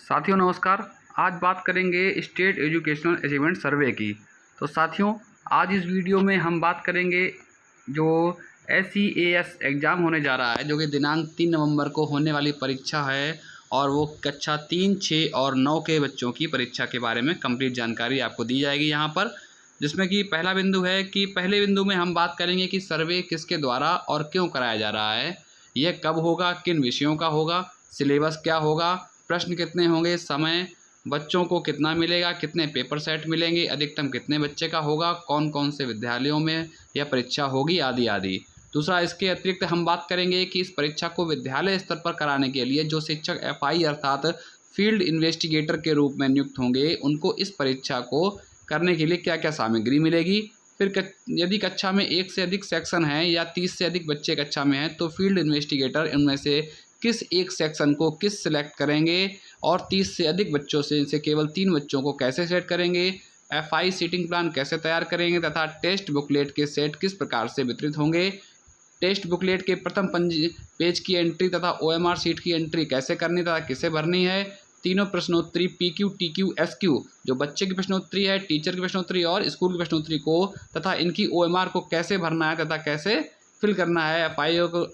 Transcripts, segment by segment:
साथियों नमस्कार। आज बात करेंगे स्टेट एजुकेशनल अचीवमेंट सर्वे की। तो साथियों आज इस वीडियो में हम बात करेंगे जो SEAS एग्ज़ाम होने जा रहा है, जो कि दिनांक 3 नवंबर को होने वाली परीक्षा है और वो कक्षा 3, 6 और 9 के बच्चों की परीक्षा के बारे में कंप्लीट जानकारी आपको दी जाएगी यहाँ पर। जिसमें कि पहला बिंदु है कि पहले बिंदु में हम बात करेंगे कि सर्वे किसके द्वारा और क्यों कराया जा रहा है, यह कब होगा, किन विषयों का होगा, सिलेबस क्या होगा, प्रश्न कितने होंगे, समय, बच्चों को कितना मिलेगा, कितने पेपर सेट मिलेंगे, अधिकतम कितने बच्चे का होगा, कौन कौन से विद्यालयों में यह परीक्षा होगी, आदि आदि। दूसरा, इसके अतिरिक्त हम बात करेंगे कि इस परीक्षा को विद्यालय स्तर पर कराने के लिए जो शिक्षक FI अर्थात फील्ड इन्वेस्टिगेटर के रूप में नियुक्त होंगे, उनको इस परीक्षा को करने के लिए क्या क्या सामग्री मिलेगी। फिर यदि कक्षा में 1 से अधिक सेक्शन हैं या 30 से अधिक बच्चे कक्षा में हैं, तो फील्ड इन्वेस्टिगेटर इनमें से किस एक सेक्शन को किस सिलेक्ट करेंगे और 30 से अधिक बच्चों से केवल 3 बच्चों को कैसे सेट करेंगे, FI सीटिंग प्लान कैसे तैयार करेंगे तथा टेस्ट बुकलेट के सेट किस प्रकार से वितरित होंगे, टेस्ट बुकलेट के प्रथम पेज की एंट्री तथा OMR सीट की एंट्री कैसे करनी तथा किसे भरनी है, तीनों प्रश्नोत्तरी PQ, TQ, SQ जो बच्चे की प्रश्नोत्तरी है, टीचर की प्रश्नोत्तरी और स्कूल की प्रश्नोत्तरी को तथा इनकी OMR को कैसे भरना है तथा कैसे फिल करना है।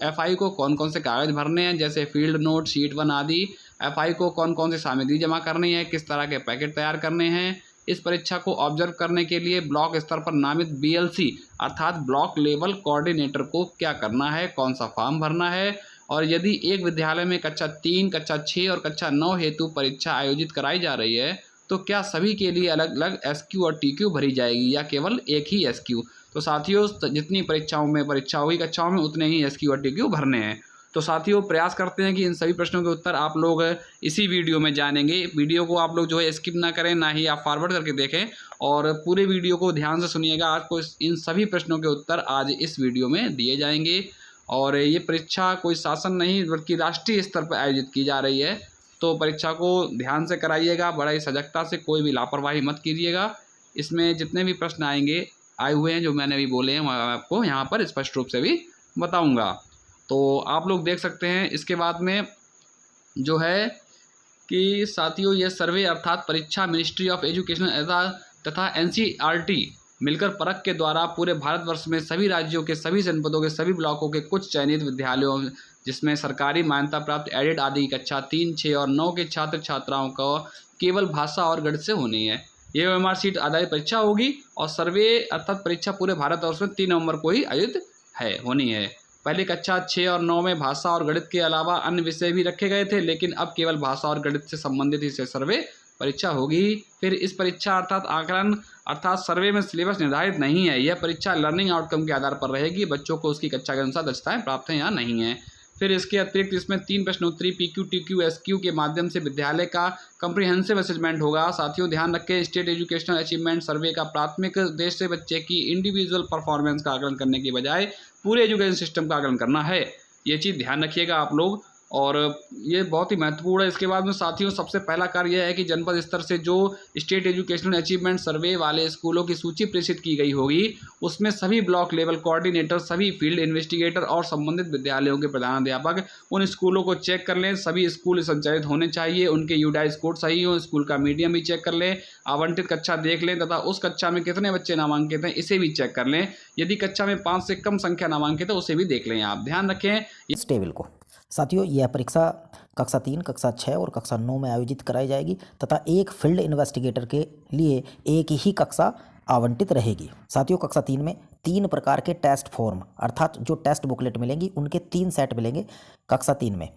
FI को कौन कौन से कागज़ भरने हैं, जैसे फील्ड नोट, शीट 1 आदि। FI को कौन कौन सी सामग्री जमा करनी है, किस तरह के पैकेट तैयार करने हैं। इस परीक्षा को ऑब्जर्व करने के लिए ब्लॉक स्तर पर नामित BLC अर्थात ब्लॉक लेवल कोऑर्डिनेटर को क्या करना है, कौन सा फॉर्म भरना है। और यदि एक विद्यालय में कक्षा 3, कक्षा 6 और कक्षा 9 हेतु परीक्षा आयोजित कराई जा रही है, तो क्या सभी के लिए अलग अलग SQ और TQ भरी जाएगी या केवल एक ही SQ। तो साथियों जितनी परीक्षाओं में परीक्षा होगी कक्षाओं में, उतने ही SQ और TQ भरने हैं। तो साथियों प्रयास करते हैं कि इन सभी प्रश्नों के उत्तर आप लोग इसी वीडियो में जानेंगे। वीडियो को आप लोग जो है स्किप ना करें, ना ही आप फॉरवर्ड करके देखें और पूरे वीडियो को ध्यान से सुनिएगा। आपको इन सभी प्रश्नों के उत्तर आज इस वीडियो में दिए जाएंगे। और ये परीक्षा कोई शासन नहीं बल्कि राष्ट्रीय स्तर पर आयोजित की जा रही है, तो परीक्षा को ध्यान से कराइएगा, बड़ा ही सजगता से, कोई भी लापरवाही मत कीजिएगा। इसमें जितने भी प्रश्न आए हुए हैं जो मैंने अभी बोले हैं, मैं आपको यहाँ पर स्पष्ट रूप से भी बताऊँगा। तो आप लोग देख सकते हैं। इसके बाद में जो है कि साथियों ये सर्वे अर्थात परीक्षा मिनिस्ट्री ऑफ एजुकेशन तथा NCERT मिलकर परख के द्वारा पूरे भारतवर्ष में सभी राज्यों के सभी जनपदों के सभी ब्लॉकों के कुछ चयनित विद्यालयों जिसमें सरकारी मान्यता प्राप्त एडेड आदि कक्षा 3, 6 और 9 के छात्र छात्राओं को केवल भाषा और गणित से होनी है। ये OMR सीट आधारित परीक्षा होगी और सर्वे अर्थात परीक्षा पूरे भारतवर्ष में 3 नवंबर को ही आयोजित होनी है। पहले कक्षा 6 और 9 में भाषा और गणित के अलावा अन्य विषय भी रखे गए थे, लेकिन अब केवल भाषा और गणित से संबंधित इसे सर्वे परीक्षा होगी। फिर इस परीक्षा अर्थात आकलन अर्थात सर्वे में सिलेबस निर्धारित नहीं है। यह परीक्षा लर्निंग आउटकम के आधार पर रहेगी, बच्चों को उसकी कक्षा के अनुसार दक्षताएं प्राप्त हैं या नहीं है। फिर इसके अतिरिक्त इसमें 3 प्रश्नोत्तरी PQ, TQ, SQ के माध्यम से विद्यालय का कम्प्रिहेंसिव असेसमेंट होगा। साथियों ध्यान रखें, स्टेट एजुकेशनल अचीवमेंट सर्वे का प्राथमिक उद्देश्य से बच्चे की इंडिविजुअल परफॉर्मेंस का आकलन करने की बजाय पूरे एजुकेशन सिस्टम का आकलन करना है। ये चीज़ ध्यान रखिएगा आप लोग, और ये बहुत ही महत्वपूर्ण है। इसके बाद में साथियों सबसे पहला कार्य यह है कि जनपद स्तर से जो स्टेट एजुकेशनल अचीवमेंट सर्वे वाले स्कूलों की सूची प्रेषित की गई होगी, उसमें सभी ब्लॉक लेवल कोऑर्डिनेटर, सभी फील्ड इन्वेस्टिगेटर और संबंधित विद्यालयों के प्रधानाध्यापक उन स्कूलों को चेक कर लें। सभी स्कूल संचालित होने चाहिए, उनके यूडाइस कोड सही हो, स्कूल का मीडियम भी चेक कर लें, आवंटित कक्षा देख लें तथा उस कक्षा में कितने बच्चे नामांकित हैं इसे भी चेक कर लें। यदि कक्षा में 5 से कम संख्या नामांकित है उसे भी देख लें। आप ध्यान रखें इस टेबल को। साथियों यह परीक्षा कक्षा 3, कक्षा 6 और कक्षा 9 में आयोजित कराई जाएगी तथा एक फील्ड इन्वेस्टिगेटर के लिए एक ही कक्षा आवंटित रहेगी। साथियों कक्षा 3 में 3 प्रकार के टेस्ट फॉर्म अर्थात जो टेस्ट बुकलेट मिलेंगी उनके 3 सेट मिलेंगे कक्षा 3 में।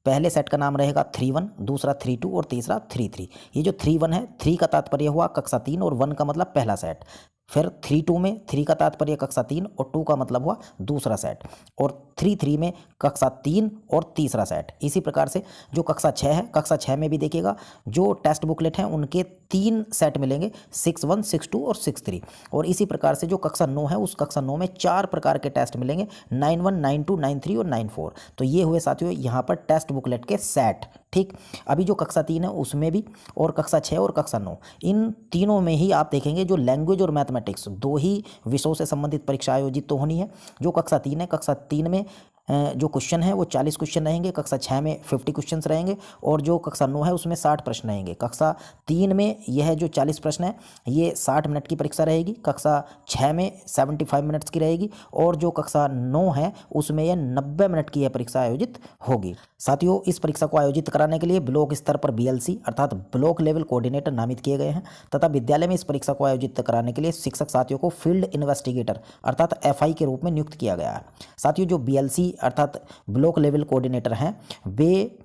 पहले सेट का नाम रहेगा 3-1, दूसरा 3-2 और तीसरा 3-3। ये जो 3-1 है, 3 का तात्पर्य हुआ कक्षा 3 और 1 का मतलब पहला सेट। फिर 3-2 में 3 का तात्पर्य कक्षा 3 और 2 का मतलब हुआ दूसरा सेट, और 3-3 में कक्षा 3 और तीसरा सेट। इसी प्रकार से जो कक्षा 6 है, कक्षा 6 में भी देखिएगा जो टेस्ट बुकलेट हैं उनके 3 सेट मिलेंगे, 6-1, 6-2 और 6-3। और इसी प्रकार से जो कक्षा 9 है उस कक्षा 9 में 4 प्रकार के टेस्ट मिलेंगे, 9-1, 9-2, 9-3 और 9-4। तो ये हुए साथियों यहाँ पर टेस्ट बुकलेट के सेट। ठीक, अभी जो कक्षा 3 है उसमें भी, और कक्षा 6 और कक्षा 9, इन तीनों में ही आप देखेंगे जो लैंग्वेज और मैथमेटिक्स 2 ही विषयों से संबंधित परीक्षा आयोजित तो होनी है। जो कक्षा 3 है, कक्षा 3 में जो क्वेश्चन है वो 40 क्वेश्चन रहेंगे, कक्षा 6 में 50 क्वेश्चन रहेंगे और जो कक्षा 9 है उसमें 60 प्रश्न रहेंगे। कक्षा 3 में यह जो 40 प्रश्न है ये 60 मिनट की परीक्षा रहेगी, कक्षा 6 में 75 मिनट्स की रहेगी और जो कक्षा 9 है उसमें यह 90 मिनट की यह परीक्षा आयोजित होगी। साथियों, इस परीक्षा को आयोजित कराने के लिए ब्लॉक स्तर पर BLC अर्थात ब्लॉक लेवल कोऑर्डिनेटर नामित किए गए हैं तथा विद्यालय में इस परीक्षा को आयोजित कराने के लिए शिक्षक साथियों को फील्ड इन्वेस्टिगेटर अर्थात FI के रूप में नियुक्त किया गया है। साथियों, जो BLC अर्थात ब्लॉक लेवल कोऑर्डिनेटर हैं वे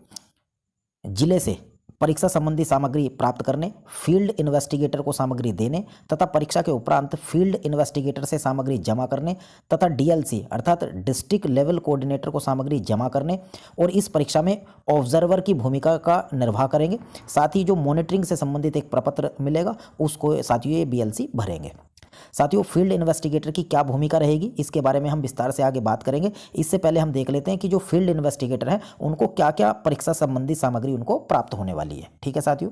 जिले से परीक्षा संबंधी सामग्री प्राप्त करने, फील्ड इन्वेस्टिगेटर को सामग्री देने तथा परीक्षा के उपरांत फील्ड इन्वेस्टिगेटर से सामग्री जमा करने तथा DLC अर्थात डिस्ट्रिक्ट लेवल कोऑर्डिनेटर को सामग्री जमा करने और इस परीक्षा में ऑब्जर्वर की भूमिका का निर्वाह करेंगे। साथ ही जो मॉनिटरिंग से संबंधित एक प्रपत्र मिलेगा उसको साथियों ये BLC भरेंगे। साथियों, फील्ड इन्वेस्टिगेटर की क्या भूमिका रहेगी इसके बारे में हम विस्तार से आगे बात करेंगे। इससे पहले हम देख लेते हैं कि जो फील्ड इन्वेस्टिगेटर हैं उनको क्या क्या परीक्षा संबंधी सामग्री उनको प्राप्त होने वाली है। ठीक है साथियों,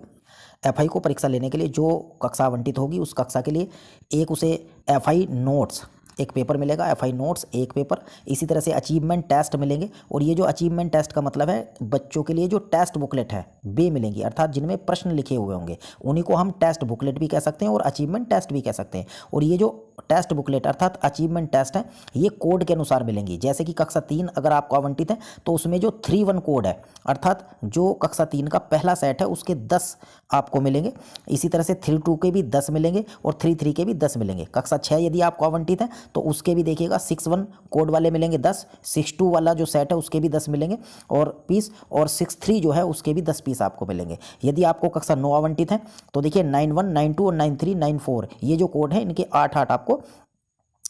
FI को परीक्षा लेने के लिए जो कक्षा आवंटित होगी उस कक्षा के लिए एक उसे FI नोट्स एक पेपर मिलेगा, FI नोट्स एक पेपर, इसी तरह से अचीवमेंट टेस्ट मिलेंगे और ये जो अचीवमेंट टेस्ट का मतलब है बच्चों के लिए जो टेस्ट बुकलेट है वे मिलेंगी अर्थात जिनमें प्रश्न लिखे हुए होंगे उन्हीं को हम टेस्ट बुकलेट भी कह सकते हैं और अचीवमेंट टेस्ट भी कह सकते हैं। और ये जो टेस्ट बुकलेट अर्थात अचीवमेंट टेस्ट है ये कोड के अनुसार मिलेंगी। जैसे कि कक्षा 3 अगर आपको आवंटित है तो उसमें जो 3-1 कोड है अर्थात जो कक्षा 3 का पहला सेट है उसके 10 आपको मिलेंगे। इसी तरह से 3-2 के भी 10 मिलेंगे और 3-3 के भी 10 मिलेंगे। कक्षा 6 यदि आपको आवंटित है तो उसके भी देखिएगा 6-1 कोड वाले मिलेंगे 10, 6-2 वाला जो सेट है उसके भी 10 मिलेंगे और पीस, और 6-3 जो है उसके भी 10 पीस आपको मिलेंगे। यदि आपको कक्षा 9 आवंटित है तो देखिए 9-1, 9-2 और 9-3, 9-4 ये जो कोड है इनके 8-8 आपको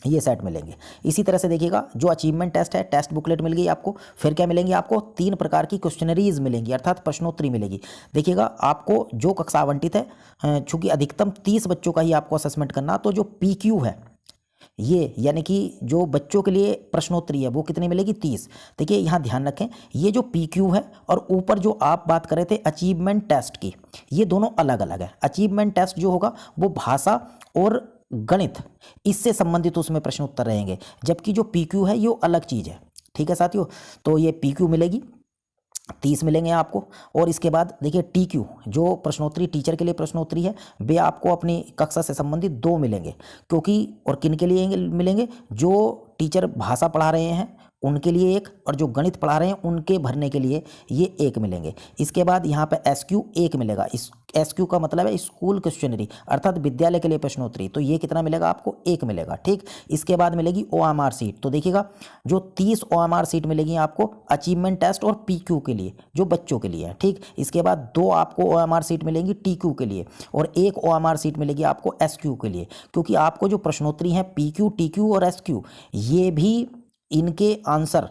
ये सेट मिलेंगे। इसी तरह से देखिएगा जो अचीवमेंट टेस्ट है टेस्ट बुकलेट मिल गई आपको। फिर क्या मिलेंगी आपको 3 प्रकार की क्वेश्चनरीज मिलेंगी अर्थात प्रश्नोत्तरी मिलेगी। देखिएगा आपको जो कक्षा आवंटित है चूंकि अधिकतम 30 बच्चों का ही आपको असेसमेंट करना, तो जो PQ है ये यानी कि जो बच्चों के लिए प्रश्नोत्तरी है वो कितनी मिलेगी 30। देखिए यहाँ ध्यान रखें ये जो PQ है और ऊपर जो आप बात कर रहे थे अचीवमेंट टेस्ट की, ये दोनों अलग अलग है। अचीवमेंट टेस्ट जो होगा वो भाषा और गणित इससे संबंधित उसमें प्रश्न उत्तर रहेंगे, जबकि जो PQ है ये अलग चीज़ है। ठीक है साथियों, तो ये PQ मिलेगी 30 मिलेंगे आपको। और इसके बाद देखिए TQ जो प्रश्नोत्तरी टीचर के लिए प्रश्नोत्तरी है वे आपको अपनी कक्षा से संबंधित 2 मिलेंगे, क्योंकि और किन के लिए मिलेंगे जो टीचर भाषा पढ़ा रहे हैं उनके लिए एक, और जो गणित पढ़ा रहे हैं उनके भरने के लिए ये एक मिलेंगे। इसके बाद यहाँ पे SQ एक मिलेगा। इस SQ का मतलब है स्कूल क्वेश्चनरी अर्थात विद्यालय के लिए प्रश्नोत्तरी, तो ये कितना मिलेगा आपको एक मिलेगा। ठीक, इसके बाद मिलेगी OMR सीट। तो देखिएगा जो 30 OMR सीट मिलेगी आपको अचीवमेंट टेस्ट और PQ के लिए जो बच्चों के लिए है। ठीक, इसके बाद 2 आपको OMR सीट मिलेंगी TQ के लिए और 1 OMR सीट मिलेगी आपको SQ के लिए, क्योंकि आपको जो प्रश्नोत्तरी है PQ, TQ और SQ ये भी इनके आंसर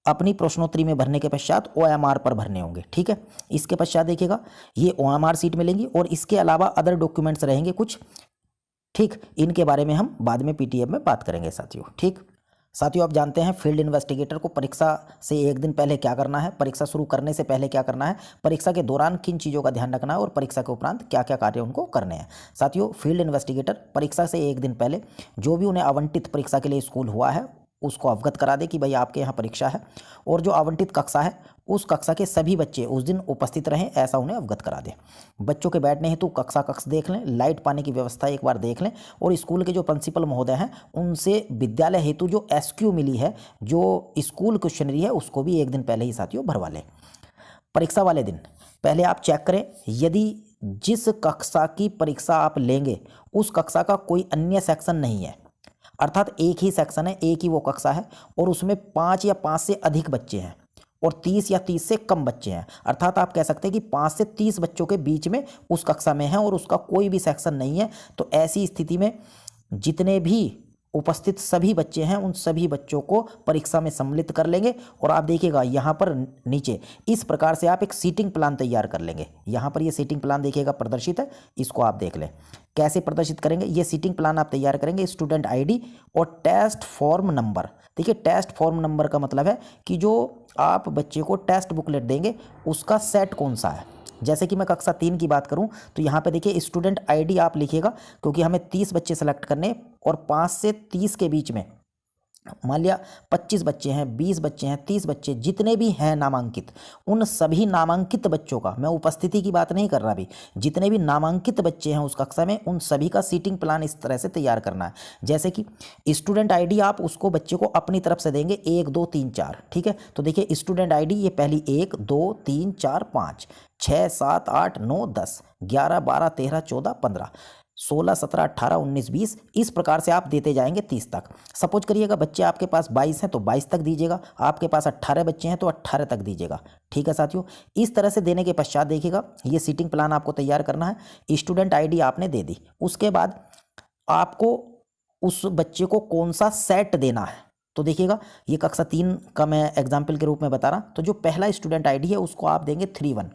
अपनी प्रश्नोत्तरी में भरने के पश्चात OMR पर भरने होंगे। ठीक है, इसके पश्चात देखिएगा ये OMR सीट मिलेंगी और इसके अलावा अदर डॉक्यूमेंट्स रहेंगे कुछ। ठीक, इनके बारे में हम बाद में PTM में बात करेंगे साथियों। ठीक साथियों, आप जानते हैं फील्ड इन्वेस्टिगेटर को परीक्षा से एक दिन पहले क्या करना है, परीक्षा शुरू करने से पहले क्या करना है, परीक्षा के दौरान किन चीज़ों का ध्यान रखना है और परीक्षा के उपरांत क्या क्या कार्य उनको करने हैं। साथियों, फील्ड इन्वेस्टिगेटर परीक्षा से एक दिन पहले जो भी उन्हें आवंटित परीक्षा के लिए स्कूल हुआ है उसको अवगत करा दे कि भाई आपके यहाँ परीक्षा है, और जो आवंटित कक्षा है उस कक्षा के सभी बच्चे उस दिन उपस्थित रहें ऐसा उन्हें अवगत करा दे। बच्चों के बैठने हेतु कक्षा कक्ष देख लें, लाइट पानी की व्यवस्था एक बार देख लें, और स्कूल के जो प्रिंसिपल महोदय हैं उनसे विद्यालय हेतु जो SQ मिली है जो स्कूल क्वेश्चनरी है उसको भी एक दिन पहले ही साथियों भरवा लें। परीक्षा वाले दिन पहले आप चेक करें यदि जिस कक्षा की परीक्षा आप लेंगे उस कक्षा का कोई अन्य सेक्शन नहीं है, अर्थात एक ही सेक्शन है, एक ही वो कक्षा है और उसमें 5 या 5 से अधिक बच्चे हैं और 30 या 30 से कम बच्चे हैं, अर्थात आप कह सकते हैं कि 5 से 30 बच्चों के बीच में उस कक्षा में है और उसका कोई भी सेक्शन नहीं है, तो ऐसी स्थिति में जितने भी उपस्थित सभी बच्चे हैं उन सभी बच्चों को परीक्षा में सम्मिलित कर लेंगे। और आप देखिएगा यहाँ पर नीचे इस प्रकार से आप एक सीटिंग प्लान तैयार कर लेंगे। यहाँ पर ये सीटिंग प्लान देखिएगा प्रदर्शित है, इसको आप देख लें कैसे प्रदर्शित करेंगे। ये सीटिंग प्लान आप तैयार करेंगे स्टूडेंट ID और टेस्ट फॉर्म नंबर। देखिए टेस्ट फॉर्म नंबर का मतलब है कि जो आप बच्चे को टेस्ट बुकलेट देंगे उसका सेट कौन सा है। जैसे कि मैं कक्षा 3 की बात करूं तो यहाँ पे देखिए स्टूडेंट ID आप लिखिएगा, क्योंकि हमें 30 बच्चे सेलेक्ट करने और 5 से 30 के बीच में मान लिया 25 बच्चे हैं, 20 बच्चे हैं, 30 बच्चे, जितने भी हैं नामांकित, उन सभी नामांकित बच्चों का, मैं उपस्थिति की बात नहीं कर रहा अभी, जितने भी नामांकित बच्चे हैं उस कक्षा में, उन सभी का सीटिंग प्लान इस तरह से तैयार करना है। जैसे कि स्टूडेंट आईडी आप उसको बच्चे को अपनी तरफ से देंगे 1 2 3 4, ठीक है। तो देखिए स्टूडेंट आईडी ये पहली 1 2 3 4 5 6 7 8 9 10 11 12 13 14 15 16 17 18 19 20, इस प्रकार से आप देते जाएंगे 30 तक। सपोज करिएगा बच्चे आपके पास 22 हैं तो 22 तक दीजिएगा, आपके पास 18 बच्चे हैं तो 18 तक दीजिएगा, ठीक है साथियों। इस तरह से देने के पश्चात देखिएगा ये सीटिंग प्लान आपको तैयार करना है। स्टूडेंट आईडी आपने दे दी, उसके बाद आपको उस बच्चे को कौन सा सेट देना है। तो देखिएगा ये कक्षा 3 का मैं एग्जाम्पल के रूप में बता रहा, तो जो पहला स्टूडेंट आईडी है उसको आप देंगे 31,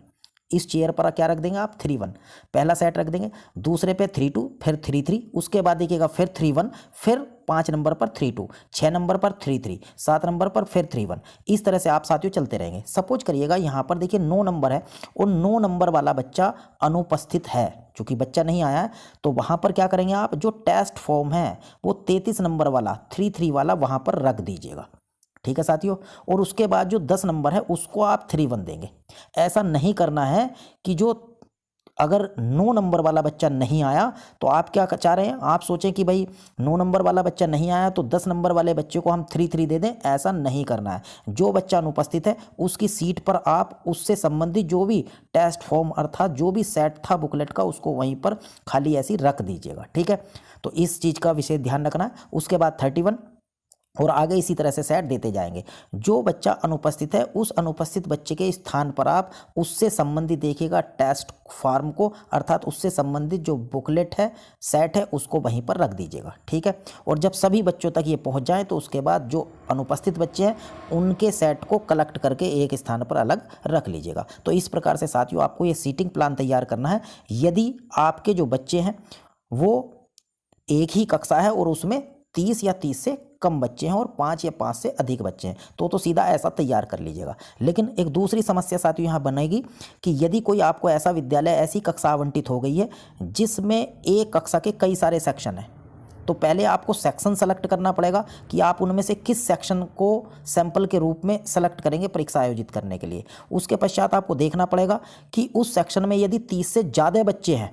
इस चेयर पर क्या रख देंगे आप 31, पहला सेट रख देंगे। दूसरे पे 32, फिर 33, उसके बाद देखिएगा फिर 31, फिर 5 नंबर पर 32, 6 नंबर पर 33, 7 नंबर पर फिर 31, इस तरह से आप साथियों चलते रहेंगे। सपोज करिएगा यहाँ पर देखिए 9 नंबर है और 9 नंबर वाला बच्चा अनुपस्थित है, चूंकि बच्चा नहीं आया है तो वहाँ पर क्या करेंगे आप, जो टेस्ट फॉर्म है वो 33 नंबर वाला 33 वाला वहाँ पर रख दीजिएगा, ठीक है साथियों। और उसके बाद जो 10 नंबर है उसको आप 31 देंगे। ऐसा नहीं करना है कि जो अगर 9 नंबर वाला बच्चा नहीं आया तो आप क्या चाह रहे हैं, आप सोचें कि भाई 9 नंबर वाला बच्चा नहीं आया तो 10 नंबर वाले बच्चे को हम 33 दे दें, ऐसा नहीं करना है। जो बच्चा अनुपस्थित है उसकी सीट पर आप उससे संबंधित जो भी टेस्ट फॉर्म अर्थात जो भी सेट था बुकलेट का उसको वहीं पर खाली ऐसी रख दीजिएगा, ठीक है। तो इस चीज़ का विशेष ध्यान रखना है। उसके बाद 31 और आगे इसी तरह से सेट देते जाएंगे। जो बच्चा अनुपस्थित है उस अनुपस्थित बच्चे के स्थान पर आप उससे संबंधित देखिएगा टेस्ट फॉर्म को, अर्थात उससे संबंधित जो बुकलेट है सेट है उसको वहीं पर रख दीजिएगा, ठीक है। और जब सभी बच्चों तक ये पहुंच जाए तो उसके बाद जो अनुपस्थित बच्चे हैं उनके सेट को कलेक्ट करके एक स्थान पर अलग रख लीजिएगा। तो इस प्रकार से साथियों आपको ये सीटिंग प्लान तैयार करना है। यदि आपके जो बच्चे हैं वो एक ही कक्षा है और उसमें 30 या 30 से कम बच्चे हैं और 5 या 5 से अधिक बच्चे हैं तो सीधा ऐसा तैयार कर लीजिएगा। लेकिन एक दूसरी समस्या साथियों यहाँ बनेगी कि यदि कोई आपको ऐसा विद्यालय ऐसी कक्षा आवंटित हो गई है जिसमें एक कक्षा के कई सारे सेक्शन हैं, तो पहले आपको सेक्शन सेलेक्ट करना पड़ेगा कि आप उनमें से किस सेक्शन को सैंपल के रूप में सेलेक्ट करेंगे परीक्षा आयोजित करने के लिए। उसके पश्चात आपको देखना पड़ेगा कि उस सेक्शन में यदि 30 से ज़्यादा बच्चे हैं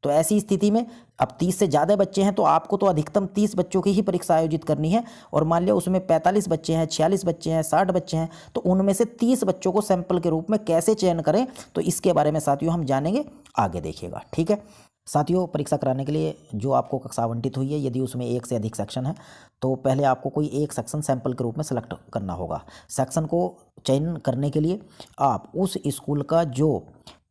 तो ऐसी स्थिति में अब 30 से ज़्यादा बच्चे हैं तो आपको तो अधिकतम 30 बच्चों की ही परीक्षा आयोजित करनी है। और मान लिया उसमें 45 बच्चे हैं, 46 बच्चे हैं, 60 बच्चे हैं, तो उनमें से 30 बच्चों को सैंपल के रूप में कैसे चयन करें, तो इसके बारे में साथियों हम जानेंगे, आगे देखिएगा, ठीक है। साथियों परीक्षा कराने के लिए जो आपको कक्षा आवंटित हुई है यदि उसमें एक से अधिक सेक्शन है तो पहले आपको कोई एक सेक्शन सैंपल के रूप में सेलेक्ट करना होगा। सेक्शन को चयन करने के लिए आप उस स्कूल का जो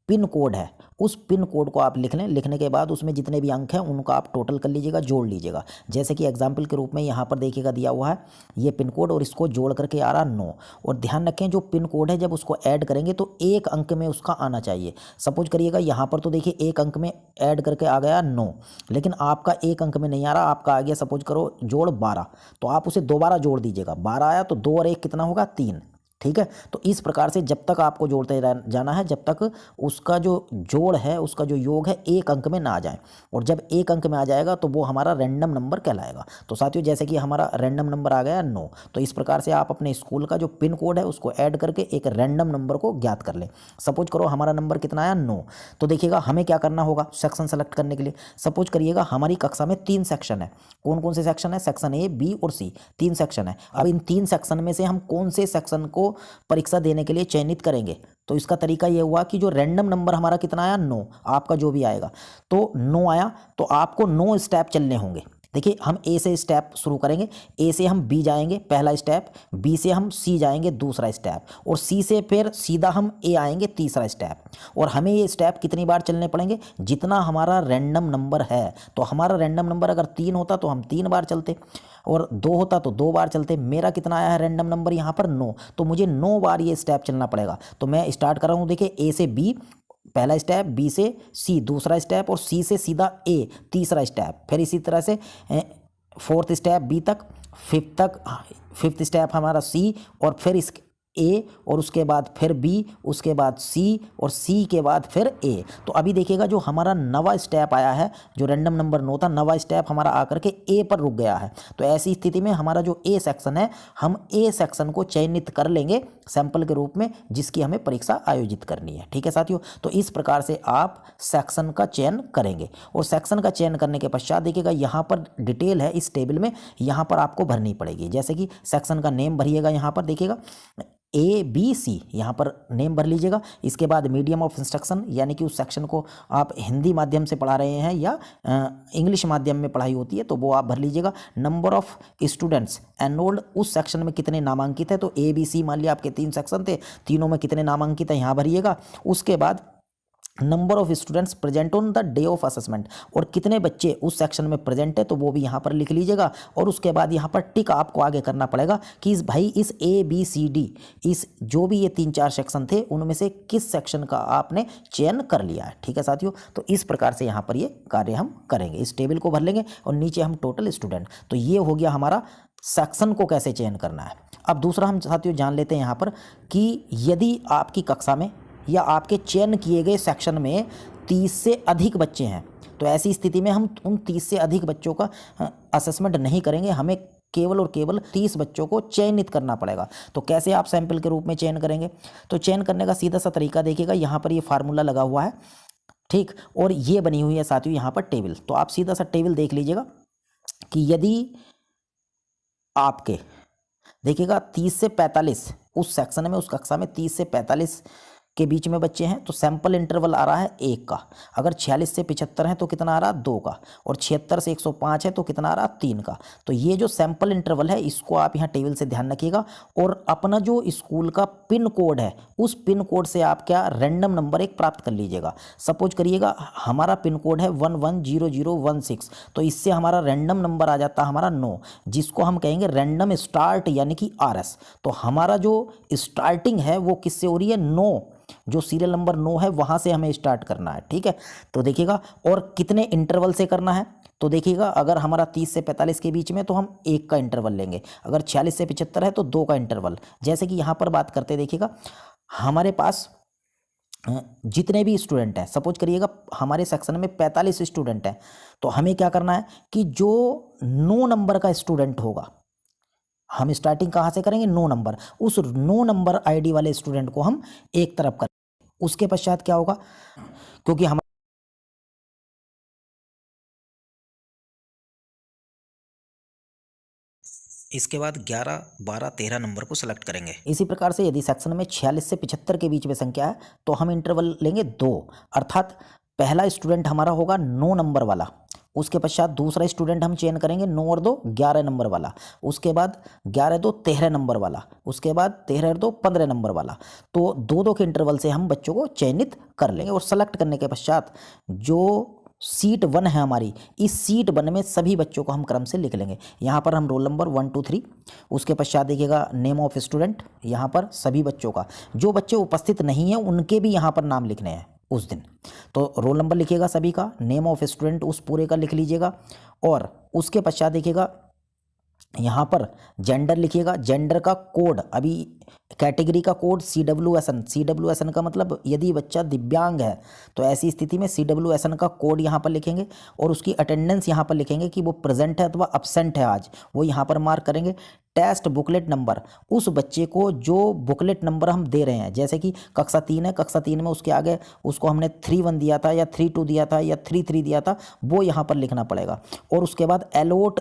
पिन कोड है उस पिन कोड को आप लिख लें। लिखने के बाद उसमें जितने भी अंक हैं उनको आप टोटल कर लीजिएगा, जोड़ लीजिएगा। जैसे कि एग्जाम्पल के रूप में यहाँ पर देखिएगा दिया हुआ है ये पिन कोड और इसको जोड़ करके आ रहा 9। और ध्यान रखें जो पिन कोड है जब उसको ऐड करेंगे तो एक अंक में उसका आना चाहिए। सपोज करिएगा यहाँ पर तो देखिए एक अंक में ऐड करके आ गया 9, लेकिन आपका एक अंक में नहीं आ रहा, आपका आ गया सपोज करो जोड़ 12, तो आप उसे दोबारा जोड़ दीजिएगा। 12 आया तो 2 और 1 कितना होगा 3, ठीक है। तो इस प्रकार से जब तक आपको जोड़ते जाना है जब तक उसका जो जोड़ है उसका जो योग है एक अंक में ना आ जाए, और जब एक अंक में आ जाएगा तो वो हमारा रैंडम नंबर कहलाएगा। तो साथियों जैसे कि हमारा रैंडम नंबर आ गया 9, तो इस प्रकार से आप अपने स्कूल का जो पिन कोड है उसको ऐड करके एक रैंडम नंबर को ज्ञात कर लें। सपोज करो हमारा नंबर कितना आया 9, तो देखिएगा हमें क्या करना होगा सेक्शन सेलेक्ट करने के लिए। सपोज करिएगा हमारी कक्षा में 3 सेक्शन है। कौन कौन से सेक्शन है, सेक्शन ए, बी और सी, 3 सेक्शन है। अब इन 3 सेक्शन में से हम कौन से सेक्शन को परीक्षा देने के लिए चयनित करेंगे, तो इसका तरीका यह हुआ कि जो रैंडम नंबर हमारा कितना आया 9, आपका जो भी आएगा तो 9 आया तो आपको 9 स्टेप चलने होंगे। देखिए हम ए से स्टेप शुरू करेंगे, ए से हम बी जाएंगे पहला स्टेप, बी से हम सी जाएंगे दूसरा स्टेप, और सी से फिर सीधा हम ए आएंगे तीसरा स्टेप। और हमें ये स्टेप कितनी बार चलने पड़ेंगे, जितना हमारा रैंडम नंबर है। तो हमारा रैंडम नंबर अगर 3 होता तो हम 3 बार चलते, और 2 होता तो 2 बार चलते। मेरा कितना आया है रैंडम नंबर यहाँ पर 9, तो मुझे 9 बार ये स्टेप चलना पड़ेगा। तो मैं स्टार्ट कर रहा हूँ, देखिए ए से बी पहला स्टेप, बी से सी दूसरा स्टेप, और सी से सीधा ए तीसरा स्टेप। फिर इसी तरह से 4th स्टेप बी तक, 5th स्टेप हमारा सी, और फिर इस ए और उसके बाद फिर बी, उसके बाद सी और सी के बाद फिर ए। तो अभी देखिएगा जो हमारा नवा स्टेप आया है, जो रैंडम नंबर 9 था, नवा स्टेप हमारा आकर के ए पर रुक गया है। तो ऐसी स्थिति में हमारा जो ए सेक्शन है, हम ए सेक्शन को चयनित कर लेंगे सैंपल के रूप में, जिसकी हमें परीक्षा आयोजित करनी है। ठीक है साथियों, तो इस प्रकार से आप सेक्शन का चयन करेंगे और सेक्शन का चयन करने के पश्चात देखिएगा यहाँ पर डिटेल है इस टेबल में, यहाँ पर आपको भरनी पड़ेगी। जैसे कि सेक्शन का नेम भरिएगा, यहाँ पर देखिएगा ABC, यहाँ पर नेम भर लीजिएगा। इसके बाद मीडियम ऑफ इंस्ट्रक्शन, यानी कि उस सेक्शन को आप हिंदी माध्यम से पढ़ा रहे हैं या इंग्लिश माध्यम में पढ़ाई होती है तो वो आप भर लीजिएगा। नंबर ऑफ स्टूडेंट्स एनरोल्ड, उस सेक्शन में कितने नामांकित है, तो ABC मान लिया आपके 3 सेक्शन थे, तीनों में कितने नामांकित है यहाँ भरिएगा। उसके बाद number of students present on the day of assessment, और कितने बच्चे उस सेक्शन में प्रेजेंट है तो वो भी यहाँ पर लिख लीजिएगा। और उसके बाद यहाँ पर टिक आपको आगे करना पड़ेगा कि इस भाई इस ABCD, इस जो भी ये 3-4 सेक्शन थे उनमें से किस सेक्शन का आपने चयन कर लिया है। ठीक है साथियों, तो इस प्रकार से यहाँ पर ये कार्य हम करेंगे, इस टेबल को भर लेंगे और नीचे हम टोटल स्टूडेंट। तो ये हो गया हमारा सेक्शन को कैसे चयन करना है। अब दूसरा हम साथियों जान लेते हैं यहाँ पर कि यदि आपकी कक्षा में या आपके चयन किए गए सेक्शन में 30 से अधिक बच्चे हैं, तो ऐसी स्थिति में हम उन 30 से अधिक बच्चों का असेसमेंट नहीं करेंगे, हमें केवल और केवल 30 बच्चों को चयनित करना पड़ेगा। तो कैसे आप सैंपल के रूप में चयन करेंगे, तो चयन करने का सीधा सा तरीका देखिएगा, यहाँ पर ये फार्मूला लगा हुआ है, ठीक, और ये बनी हुई है साथियों यहाँ पर टेबल। तो आप सीधा सा टेबल देख लीजिएगा कि यदि आपके देखिएगा 30 से 45 उस सेक्शन में, उस कक्षा में 30 से 45 के बीच में बच्चे हैं तो सैंपल इंटरवल आ रहा है 1 का। अगर 46 से 75 है तो कितना आ रहा है 2 का, और 76 से 105 है तो कितना आ रहा है 3 का। तो ये जो सैंपल इंटरवल है इसको आप यहाँ टेबल से ध्यान रखिएगा, और अपना जो स्कूल का पिन कोड है उस पिन कोड से आप क्या रैंडम नंबर एक प्राप्त कर लीजिएगा। सपोज करिएगा हमारा पिन कोड है 110016, तो इससे हमारा रैंडम नंबर आ जाता है हमारा 9, जिसको हम कहेंगे रैंडम स्टार्ट यानी कि RS। तो हमारा जो स्टार्टिंग है वो किससे हो रही है, 9, जो सीरियल नंबर 9 है वहां से हमें स्टार्ट करना है। ठीक है, तो देखिएगा और कितने इंटरवल से करना है, तो देखिएगा अगर हमारा 30 से 45 के बीच में तो हम 1 का इंटरवल लेंगे, अगर 46 से 75 है तो 2 का इंटरवल। जैसे कि यहाँ पर बात करते देखिएगा हमारे पास जितने भी स्टूडेंट हैं, सपोज करिएगा हमारे सेक्शन में 45 स्टूडेंट हैं, तो हमें क्या करना है कि जो 9 नंबर का स्टूडेंट होगा, हम स्टार्टिंग कहाँ से करेंगे, 9 नंबर, उस 9 नंबर ID वाले स्टूडेंट को हम एक तरफ करेंगे। उसके पश्चात क्या होगा, क्योंकि हम इसके बाद 11, 12, 13 नंबर को सेलेक्ट करेंगे। इसी प्रकार से यदि सेक्शन में 46 से 75 के बीच में संख्या है तो हम इंटरवल लेंगे 2, अर्थात पहला स्टूडेंट हमारा होगा 9 नंबर वाला, उसके पश्चात दूसरा स्टूडेंट हम चयन करेंगे 9 और 2 11 नंबर वाला, उसके बाद 11 2 13 नंबर वाला, उसके बाद 13 2 15 नंबर वाला। तो 2-2 के इंटरवल से हम बच्चों को चयनित कर लेंगे, और सेलेक्ट करने के पश्चात जो सीट 1 है हमारी, इस सीट 1 में सभी बच्चों को हम क्रम से लिख लेंगे। यहाँ पर हम रोल नंबर 1 2 3, उसके पश्चात देखिएगा नेम ऑफ स्टूडेंट, यहाँ पर सभी बच्चों का, जो बच्चे उपस्थित नहीं हैं उनके भी यहाँ पर नाम लिखने हैं उस दिन। तो रोल नंबर लिखिएगा सभी का, नेम ऑफ स्टूडेंट उस पूरे का लिख लीजिएगा, और उसके पश्चात देखिएगा यहाँ पर जेंडर लिखिएगा, जेंडर का कोड, अभी कैटेगरी का कोड CWSN, CWSN का मतलब यदि बच्चा दिव्यांग है तो ऐसी स्थिति में CWSN का कोड यहाँ पर लिखेंगे, और उसकी अटेंडेंस यहाँ पर लिखेंगे कि वो प्रेजेंट है अथवा अब्सेंट है आज, वो यहाँ पर मार्क करेंगे। टेस्ट बुकलेट नंबर, उस बच्चे को जो बुकलेट नंबर हम दे रहे हैं, जैसे कि कक्षा 3 है, कक्षा 3 में उसके आगे उसको हमने 3-1 दिया था या 3-2 दिया था या 3-3 दिया था, वो यहाँ पर लिखना पड़ेगा। और उसके बाद एलोट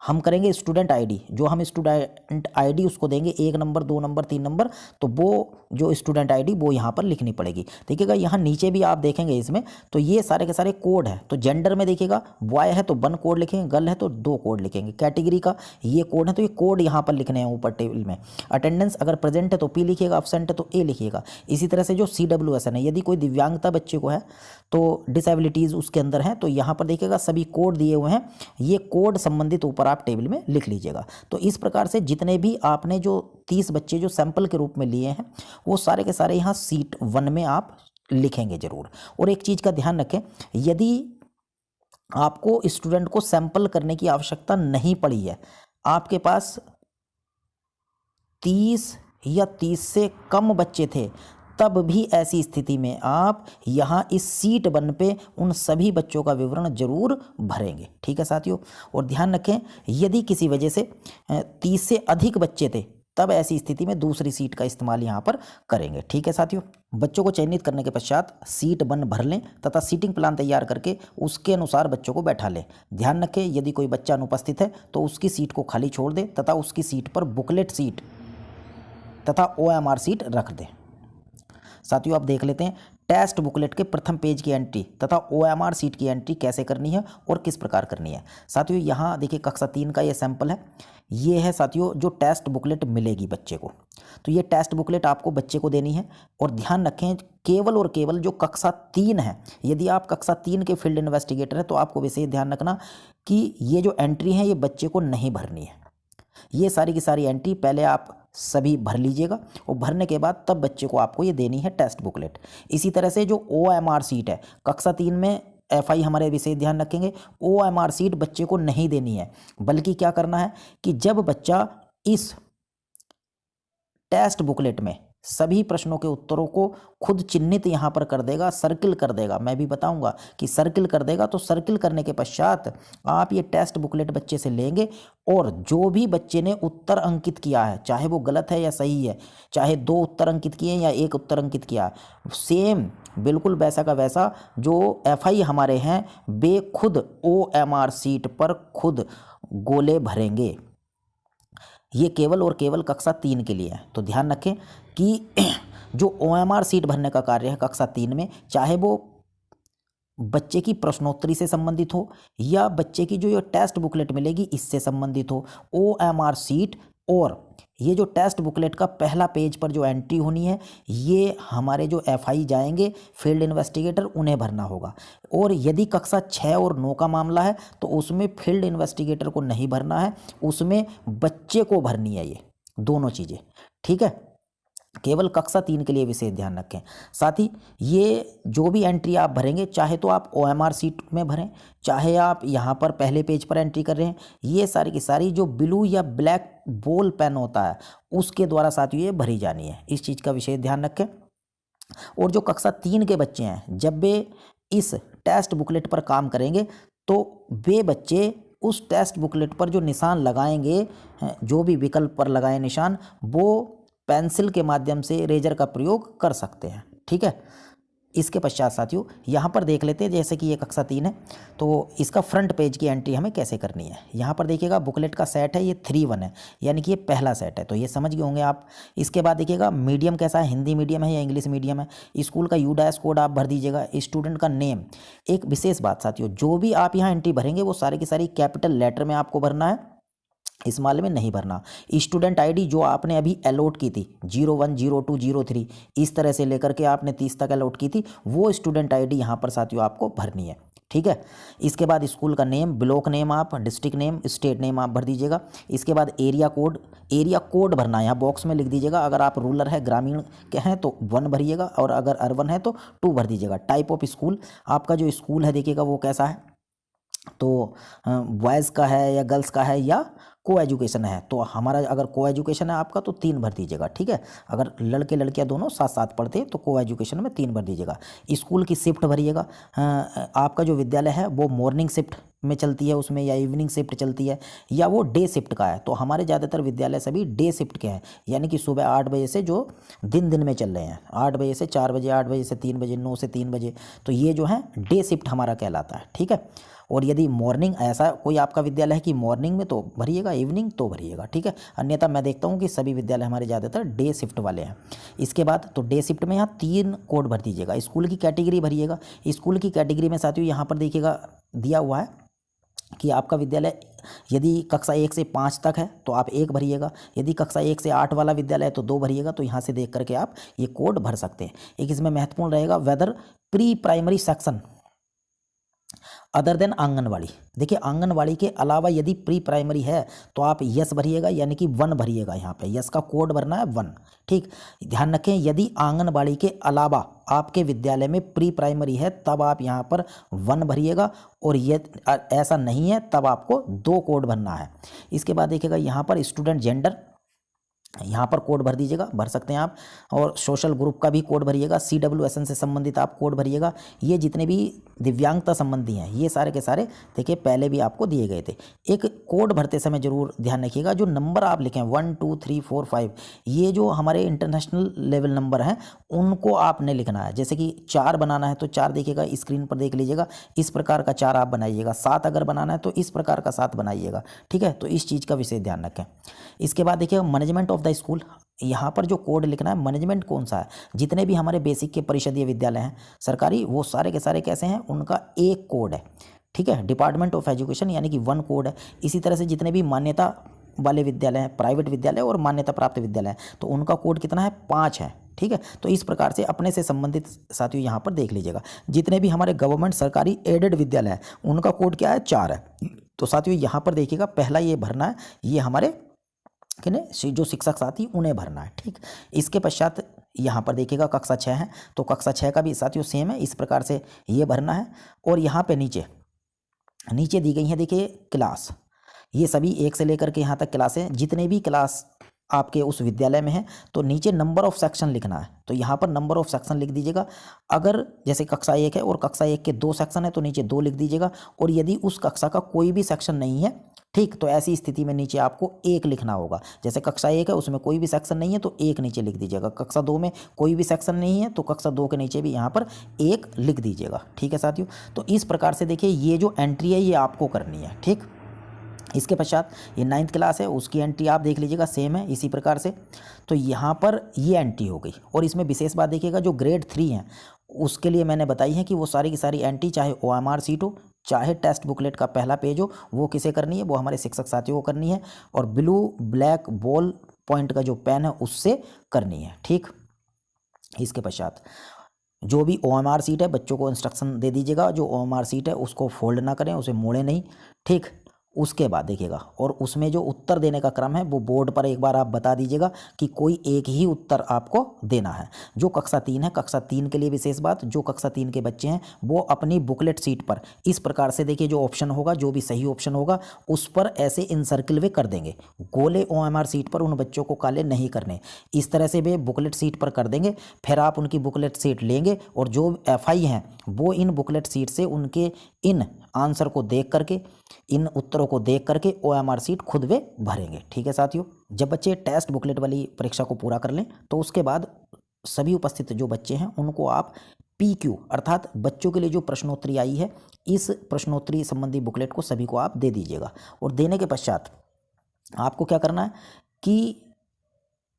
हम करेंगे स्टूडेंट ID, जो हम स्टूडेंट ID उसको देंगे 1 नंबर 2 नंबर 3 नंबर, तो वो जो स्टूडेंट ID वो यहाँ पर लिखनी पड़ेगी। देखिएगा यहाँ नीचे भी आप देखेंगे इसमें, तो ये सारे के सारे कोड है। तो जेंडर में देखिएगा बॉय है तो 1 कोड लिखेंगे, गर्ल है तो 2 कोड लिखेंगे, कैटेगरी का ये कोड है तो ये कोड यहाँ पर लिखने हैं ऊपर टेबल में। अटेंडेंस अगर प्रेजेंट है तो P लिखिएगा, अब्सेंट है तो A लिखिएगा। इसी तरह से जो CWSN है, यदि कोई दिव्यांगता बच्चे को है तो डिसेबिलिटीज़ उसके अंदर है, तो यहाँ पर देखिएगा सभी कोड दिए हुए हैं, ये कोड संबंधित ऊपर आप टेबल में लिख लीजिएगा। तो इस प्रकार से जितने भी आपने जो 30 बच्चे जो सैंपल के रूप में लिए हैं वो सारे के सारे यहाँ सीट 1 में आप लिखेंगे जरूर। और एक चीज़ का ध्यान रखें, यदि आपको स्टूडेंट को सैंपल करने की आवश्यकता नहीं पड़ी है, आपके पास 30 या 30 से कम बच्चे थे, तब भी ऐसी स्थिति में आप यहाँ इस सीट 1 पे उन सभी बच्चों का विवरण जरूर भरेंगे। ठीक है साथियों, और ध्यान रखें यदि किसी वजह से 30 से अधिक बच्चे थे, तब ऐसी स्थिति में दूसरी सीट का इस्तेमाल यहाँ पर करेंगे। ठीक है साथियों, बच्चों को चयनित करने के पश्चात सीट 1 भर लें तथा सीटिंग प्लान तैयार करके उसके अनुसार बच्चों को बैठा लें। ध्यान रखें यदि कोई बच्चा अनुपस्थित है तो उसकी सीट को खाली छोड़ दें तथा उसकी सीट पर बुकलेट सीट तथा OMR सीट रख दें। साथियों आप देख लेते हैं टेस्ट बुकलेट के प्रथम पेज की एंट्री तथा OMR सीट की एंट्री कैसे करनी है और किस प्रकार करनी है। साथियों यहाँ देखिए कक्षा 3 का ये सैंपल है, ये है साथियों जो टेस्ट बुकलेट मिलेगी बच्चे को। तो ये टेस्ट बुकलेट आपको बच्चे को देनी है और ध्यान रखें केवल और केवल जो कक्षा 3 है, यदि आप कक्षा 3 के फील्ड इन्वेस्टिगेटर है तो आपको विशेष ध्यान रखना कि ये जो एंट्री है ये बच्चे को नहीं भरनी है। ये सारी की सारी एंट्री पहले आप सभी भर लीजिएगा और भरने के बाद तब बच्चे को आपको ये देनी है टेस्ट बुकलेट। इसी तरह से जो OMR सीट है कक्षा 3 में FI हमारे विशेष ध्यान रखेंगे OMR सीट बच्चे को नहीं देनी है, बल्कि क्या करना है कि जब बच्चा इस टेस्ट बुकलेट में सभी प्रश्नों के उत्तरों को खुद चिन्हित यहाँ पर कर देगा, सर्किल कर देगा, मैं भी बताऊंगा कि सर्किल कर देगा, तो सर्किल करने के पश्चात आप ये टेस्ट बुकलेट बच्चे से लेंगे और जो भी बच्चे ने उत्तर अंकित किया है, चाहे वो गलत है या सही है, चाहे 2 उत्तर अंकित किए हैं या 1 उत्तर अंकित किया है, सेम बिल्कुल वैसा का वैसा जो FI हमारे हैं वे खुद OMR सीट पर खुद गोले भरेंगे। ये केवल और केवल कक्षा 3 के लिए है। तो ध्यान रखें कि जो OMR सीट भरने का कार्य है कक्षा 3 में, चाहे वो बच्चे की प्रश्नोत्तरी से संबंधित हो या बच्चे की जो ये टेस्ट बुकलेट मिलेगी इससे संबंधित हो, OMR सीट और ये जो टेस्ट बुकलेट का पहला पेज पर जो एंट्री होनी है ये हमारे जो FI जाएंगे फील्ड इन्वेस्टिगेटर उन्हें भरना होगा। और यदि कक्षा 6 और 9 का मामला है तो उसमें फील्ड इन्वेस्टिगेटर को नहीं भरना है, उसमें बच्चे को भरनी है ये दोनों चीज़ें। ठीक है, केवल कक्षा 3 के लिए विशेष ध्यान रखें। साथ ही ये जो भी एंट्री आप भरेंगे, चाहे तो आप OMR सीट में भरें, चाहे आप यहाँ पर पहले पेज पर एंट्री कर रहे हैं, ये सारी की सारी जो ब्लू या ब्लैक बॉल पेन होता है उसके द्वारा साथियों ये भरी जानी है। इस चीज़ का विशेष ध्यान रखें। और जो कक्षा 3 के बच्चे हैं जब वे इस टेस्ट बुकलेट पर काम करेंगे तो वे बच्चे उस टेस्ट बुकलेट पर जो निशान लगाएंगे, जो भी विकल्प पर लगाए निशान, वो पेंसिल के माध्यम से रेजर का प्रयोग कर सकते हैं। ठीक है, इसके पश्चात साथियों यहाँ पर देख लेते हैं, जैसे कि ये कक्षा 3 है तो इसका फ्रंट पेज की एंट्री हमें कैसे करनी है। यहाँ पर देखिएगा बुकलेट का सेट है, ये 3-1 है, यानी कि ये पहला सेट है, तो ये समझ गए होंगे आप। इसके बाद देखिएगा मीडियम कैसा है, हिंदी मीडियम है या इंग्लिश मीडियम है, स्कूल का UDAS कोड आप भर दीजिएगा, स्टूडेंट का नेम। एक विशेष बात साथियों, जो भी आप यहाँ एंट्री भरेंगे वो सारी की सारी कैपिटल लेटर में आपको भरना है, इस माले में नहीं भरना। स्टूडेंट ID जो आपने अभी अलॉट की थी 01, 02, 03 इस तरह से लेकर के आपने 30 तक अलॉट की थी, वो स्टूडेंट ID यहाँ पर साथियों आपको भरनी है। ठीक है, इसके बाद स्कूल का नेम, ब्लॉक नेम, आप डिस्ट्रिक्ट नेम, स्टेट नेम आप भर दीजिएगा। इसके बाद एरिया कोड भरना है, यहाँ बॉक्स में लिख दीजिएगा। अगर आप रूरल है, ग्रामीण के हैं तो 1 भरिएगा और अगर अर्बन है तो 2 भर दीजिएगा। टाइप ऑफ स्कूल, आपका जो स्कूल है देखिएगा वो कैसा है, तो बॉयज़ का है या गर्ल्स का है या को एजुकेशन है। तो हमारा अगर को एजुकेशन है आपका तो 3 भर दीजिएगा। ठीक है, अगर लड़के लड़कियां दोनों साथ साथ पढ़ते हैं तो को एजुकेशन में 3 भर दीजिएगा। स्कूल की शिफ्ट भरिएगा, आपका जो विद्यालय है वो मॉर्निंग शिफ्ट में चलती है उसमें या इवनिंग शिफ्ट चलती है या वो डे शिफ्ट का है। तो हमारे ज़्यादातर विद्यालय सभी डे शिफ्ट के हैं, यानी कि सुबह 8 बजे से जो दिन में चल रहे हैं, 8 बजे से 4 बजे, 8 बजे से 3 बजे, 9 से 3 बजे, तो ये जो है डे शिफ्ट हमारा कहलाता है। ठीक है, और यदि मॉर्निंग ऐसा कोई आपका विद्यालय है कि मॉर्निंग में तो भरिएगा, इवनिंग तो भरिएगा। ठीक है, अन्यथा मैं देखता हूँ कि सभी विद्यालय हमारे ज़्यादातर डे शिफ्ट वाले हैं। इसके बाद तो डे शिफ्ट में यहाँ 3 कोड भर दीजिएगा। स्कूल की कैटेगरी भरिएगा, स्कूल की कैटेगरी में साथियों यहाँ पर देखिएगा दिया हुआ है कि आपका विद्यालय यदि कक्षा 1 से 5 तक है तो आप 1 भरिएगा, यदि कक्षा 1 से 8 वाला विद्यालय है तो 2 भरिएगा। तो यहाँ से देख करके आप ये कोड भर सकते हैं। एक इसमें महत्वपूर्ण रहेगा whether pre primary section other than anganwadi. देखिए आंगनवाड़ी के अलावा यदि प्री प्राइमरी है तो आप यस भरिएगा, यानी कि 1 भरिएगा। यहाँ पे यस का कोड भरना है 1। ठीक, ध्यान रखें यदि आंगनवाड़ी के अलावा आपके विद्यालय में प्री प्राइमरी है तब आप यहाँ पर 1 भरिएगा, और ये ऐसा नहीं है तब आपको 2 कोड भरना है। इसके बाद देखिएगा यहाँ पर स्टूडेंट जेंडर, यहाँ पर कोड भर दीजिएगा, भर सकते हैं आप। और सोशल ग्रुप का भी कोड भरिएगा, CWSN से संबंधित आप कोड भरिएगा। ये जितने भी दिव्यांगता संबंधी हैं ये सारे के सारे देखिए पहले भी आपको दिए गए थे। एक कोड भरते समय जरूर ध्यान रखिएगा, जो नंबर आप लिखें 1 2 3 4 5 ये जो हमारे इंटरनेशनल लेवल नंबर हैं उनको आपने लिखना है। जैसे कि 4 बनाना है तो 4 देखिएगा, स्क्रीन पर देख लीजिएगा, इस प्रकार का 4 आप बनाइएगा। 7 अगर बनाना है तो इस प्रकार का 7 बनाइएगा, ठीक है। तो इस चीज़ का विशेष ध्यान रखें। इसके बाद देखिएगा मैनेजमेंट ऑफ द स्कूल, यहाँ पर जो कोड लिखना है मैनेजमेंट कौन सा है। जितने भी हमारे बेसिक के परिषदीय विद्यालय हैं सरकारी, वो सारे के सारे कैसे हैं, उनका एक कोड है, ठीक है। डिपार्टमेंट ऑफ एजुकेशन यानी कि 1 कोड है। इसी तरह से जितने भी मान्यता वाले विद्यालय हैं, प्राइवेट विद्यालय और मान्यता प्राप्त विद्यालय हैं, तो उनका कोड कितना है, 5 है, ठीक है। तो इस प्रकार से अपने से संबंधित साथियों यहाँ पर देख लीजिएगा। जितने भी हमारे गवर्नमेंट सरकारी एडेड विद्यालय हैं उनका कोड क्या है, 4 है। तो साथियों यहाँ पर देखिएगा पहला ये भरना है, ये हमारे किन्हें, जो शिक्षक साथी उन्हें भरना है, ठीक। इसके पश्चात यहाँ पर देखिएगा कक्षा 6 है, तो कक्षा 6 का भी साथियों सेम है, इस प्रकार से ये भरना है। और यहाँ पे नीचे दी गई हैं देखिए क्लास, ये सभी 1 से लेकर के यहाँ तक क्लास हैं। जितने भी क्लास आपके उस विद्यालय में है तो नीचे नंबर ऑफ सेक्शन लिखना है, तो यहाँ पर नंबर ऑफ सेक्शन लिख दीजिएगा। अगर जैसे कक्षा 1 है और कक्षा 1 के 2 सेक्शन है तो नीचे 2 लिख दीजिएगा। और यदि उस कक्षा का कोई भी सेक्शन नहीं है, ठीक, तो ऐसी स्थिति में नीचे आपको 1 लिखना होगा। जैसे कक्षा 1 है उसमें कोई भी सेक्शन नहीं है तो 1 नीचे लिख दीजिएगा। कक्षा 2 में कोई भी सेक्शन नहीं है तो कक्षा 2 के नीचे भी यहाँ पर 1 लिख दीजिएगा, ठीक है साथियों। तो इस प्रकार से देखिए ये जो एंट्री है ये आपको करनी है, ठीक। इसके पश्चात ये 9th क्लास है, उसकी एंट्री आप देख लीजिएगा, सेम है इसी प्रकार से। तो यहाँ पर ये एंट्री हो गई। और इसमें विशेष बात देखिएगा, जो ग्रेड 3 हैं उसके लिए मैंने बताई है कि वो सारी की सारी एंट्री, चाहे OMR सीट हो, चाहे टेस्ट बुकलेट का पहला पेज हो, वो किसे करनी है, वो हमारे शिक्षक साथियों को करनी है। और ब्लू ब्लैक बॉल पॉइंट का जो पेन है उससे करनी है, ठीक। इसके पश्चात जो भी OMR सीट है बच्चों को इंस्ट्रक्शन दे दीजिएगा, जो OMR सीट है उसको फोल्ड ना करें, उसे मोड़े नहीं, ठीक। उसके बाद देखिएगा, और उसमें जो उत्तर देने का क्रम है वो बोर्ड पर एक बार आप बता दीजिएगा कि कोई एक ही उत्तर आपको देना है। जो कक्षा 3 है, कक्षा 3 के लिए विशेष बात, जो कक्षा 3 के बच्चे हैं वो अपनी बुकलेट सीट पर इस प्रकार से देखिए, जो ऑप्शन होगा, जो भी सही ऑप्शन होगा उस पर ऐसे इंसर्किल वे कर देंगे। गोले OMR सीट पर उन बच्चों को काले नहीं करने, इस तरह से वे बुकलेट सीट पर कर देंगे। फिर आप उनकी बुकलेट सीट लेंगे और जो FI हैं वो इन बुकलेट सीट से उनके इन आंसर को देख करके, इन उत्तरों को देख करके OMR सीट खुद वे भरेंगे, ठीक है साथियों। जब बच्चे टेस्ट बुकलेट वाली परीक्षा को पूरा कर लें तो उसके बाद सभी उपस्थित जो बच्चे हैं उनको आप PQ अर्थात बच्चों के लिए जो प्रश्नोत्तरी आई है, इस प्रश्नोत्तरी संबंधी बुकलेट को सभी को आप दे दीजिएगा। और देने के पश्चात आपको क्या करना है कि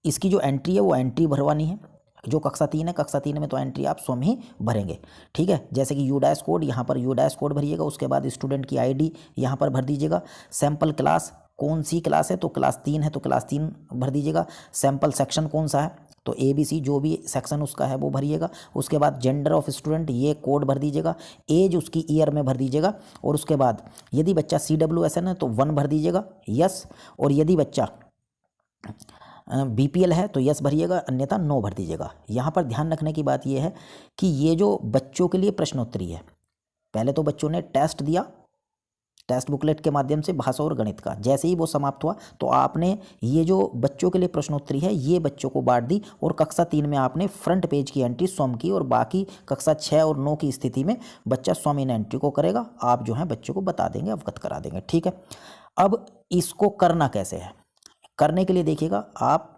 इसकी जो एंट्री है वो एंट्री भरवानी है। जो कक्षा 3 है, कक्षा 3 में तो एंट्री आप स्वयं ही भरेंगे, ठीक है। जैसे कि U- कोड, यहाँ पर U- कोड भरिएगा। उसके बाद स्टूडेंट की ID यहाँ पर भर दीजिएगा। सैंपल क्लास कौन सी क्लास है, तो क्लास 3 है तो क्लास 3 भर दीजिएगा। सैंपल सेक्शन कौन सा है, तो ABC जो भी सेक्शन उसका है वो भरिएगा। उसके बाद जेंडर ऑफ स्टूडेंट ये कोड भर दीजिएगा। एज उसकी ईयर में भर दीजिएगा। और उसके बाद यदि बच्चा CWSN है तो 1 भर दीजिएगा, यस। और यदि बच्चा BPL है तो यस भरिएगा, अन्यथा नो भर दीजिएगा। यहाँ पर ध्यान रखने की बात यह है कि ये जो बच्चों के लिए प्रश्नोत्तरी है, पहले तो बच्चों ने टेस्ट दिया, टेस्ट बुकलेट के माध्यम से भाषा और गणित का, जैसे ही वो समाप्त हुआ तो आपने ये जो बच्चों के लिए प्रश्नोत्तरी है ये बच्चों को बांट दी। और कक्षा 3 में आपने फ्रंट पेज की एंट्री स्वयं की, और बाकी कक्षा 6 और 9 की स्थिति में बच्चा स्वयं इन एंट्री को करेगा। आप जो है बच्चों को बता देंगे, अवगत करा देंगे, ठीक है। अब इसको करना कैसे है, करने के लिए देखिएगा आप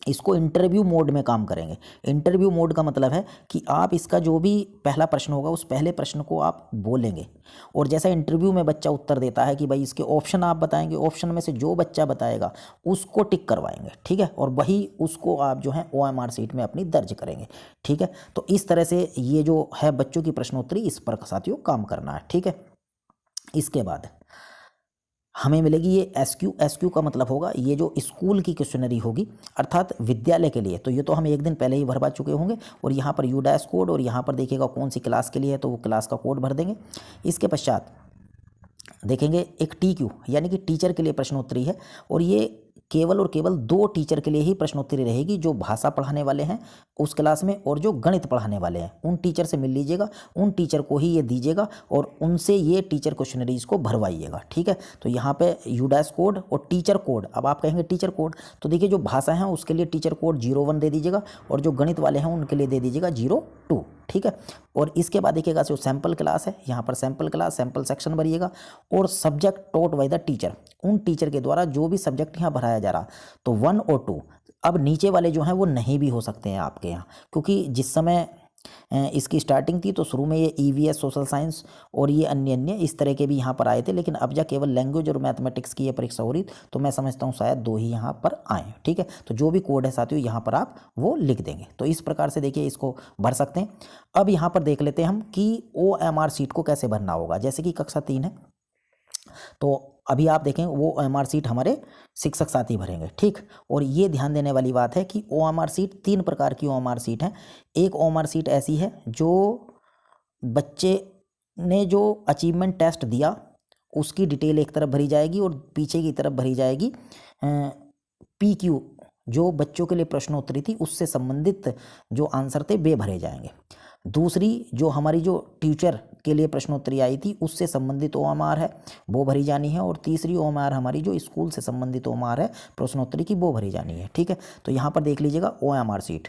इसको इंटरव्यू मोड में काम करेंगे। इंटरव्यू मोड का मतलब है कि आप इसका जो भी पहला प्रश्न होगा उस पहले प्रश्न को आप बोलेंगे। और जैसा इंटरव्यू में बच्चा उत्तर देता है कि भाई इसके ऑप्शन आप बताएंगे, ऑप्शन में से जो बच्चा बताएगा उसको टिक करवाएंगे, ठीक है। और वही उसको आप जो है OMR सीट में अपनी दर्ज करेंगे, ठीक है। तो इस तरह से ये जो है बच्चों की प्रश्नोत्तरी, इस पर साथियों काम करना है, ठीक है। इसके बाद हमें मिलेगी ये SQ का मतलब होगा ये जो स्कूल की क्वेश्चनरी होगी, अर्थात विद्यालय के लिए। तो ये तो हम एक दिन पहले ही भरवा चुके होंगे। और यहाँ पर U- कोड, और यहाँ पर देखिएगा कौन सी क्लास के लिए है तो वो क्लास का कोड भर देंगे। इसके पश्चात देखेंगे एक TQ यानी कि टीचर के लिए प्रश्नोत्तरी है, और ये केवल और केवल 2 टीचर के लिए ही प्रश्नोत्तरी रहेगी, जो भाषा पढ़ाने वाले हैं उस क्लास में और जो गणित पढ़ाने वाले हैं उन टीचर से मिल लीजिएगा, उन टीचर को ही ये दीजिएगा और उनसे ये टीचर क्वेश्चनरीज को भरवाइएगा। ठीक है, तो यहाँ पे यूडैस कोड और टीचर कोड, अब आप कहेंगे टीचर कोड, तो देखिए जो भाषा है उसके लिए टीचर कोड 01 दे दीजिएगा और जो गणित वाले हैं उनके लिए दे दीजिएगा 02। ठीक है, और इसके बाद देखिएगा जो सैम्पल क्लास है, यहाँ पर सैम्पल क्लास सैम्पल सेक्शन भरिएगा और subject taught by the teacher, उन टीचर के द्वारा जो भी सब्जेक्ट यहाँ भराया जा रहा तो 1 और 2। अब नीचे वाले जो हैं वो नहीं भी हो सकते हैं आपके यहाँ, क्योंकि जिस समय इसकी स्टार्टिंग थी तो शुरू में ये ईवीएस सोशल साइंस और ये अन्य अन्य इस तरह के भी यहाँ पर आए थे, लेकिन अब जब केवल लैंग्वेज और मैथमेटिक्स की ये परीक्षा हो रही तो मैं समझता हूँ शायद 2 ही यहाँ पर आए। ठीक है, तो जो भी कोड है साथियों यहाँ पर आप वो लिख देंगे। तो इस प्रकार से देखिए इसको भर सकते हैं। अब यहाँ पर देख लेते हैं हम कि OMR सीट को कैसे भरना होगा। जैसे कि कक्षा 3 है तो अभी आप देखें वो OMR सीट हमारे शिक्षक साथी भरेंगे। ठीक, और ये ध्यान देने वाली बात है कि OMR सीट 3 प्रकार की OMR सीट है। एक OMR सीट ऐसी है जो बच्चे ने जो अचीवमेंट टेस्ट दिया उसकी डिटेल एक तरफ भरी जाएगी और पीछे की तरफ भरी जाएगी PQ, जो बच्चों के लिए प्रश्नोत्तरी थी उससे संबंधित जो आंसर थे वे भरे जाएंगे। दूसरी जो हमारी जो टीचर के लिए प्रश्नोत्तरी आई थी उससे संबंधित OMR है वो भरी जानी है, और तीसरी OMR हमारी जो स्कूल से संबंधित OMR है प्रश्नोत्तरी की वो भरी जानी है। ठीक है, तो यहाँ पर देख लीजिएगा OMR सीट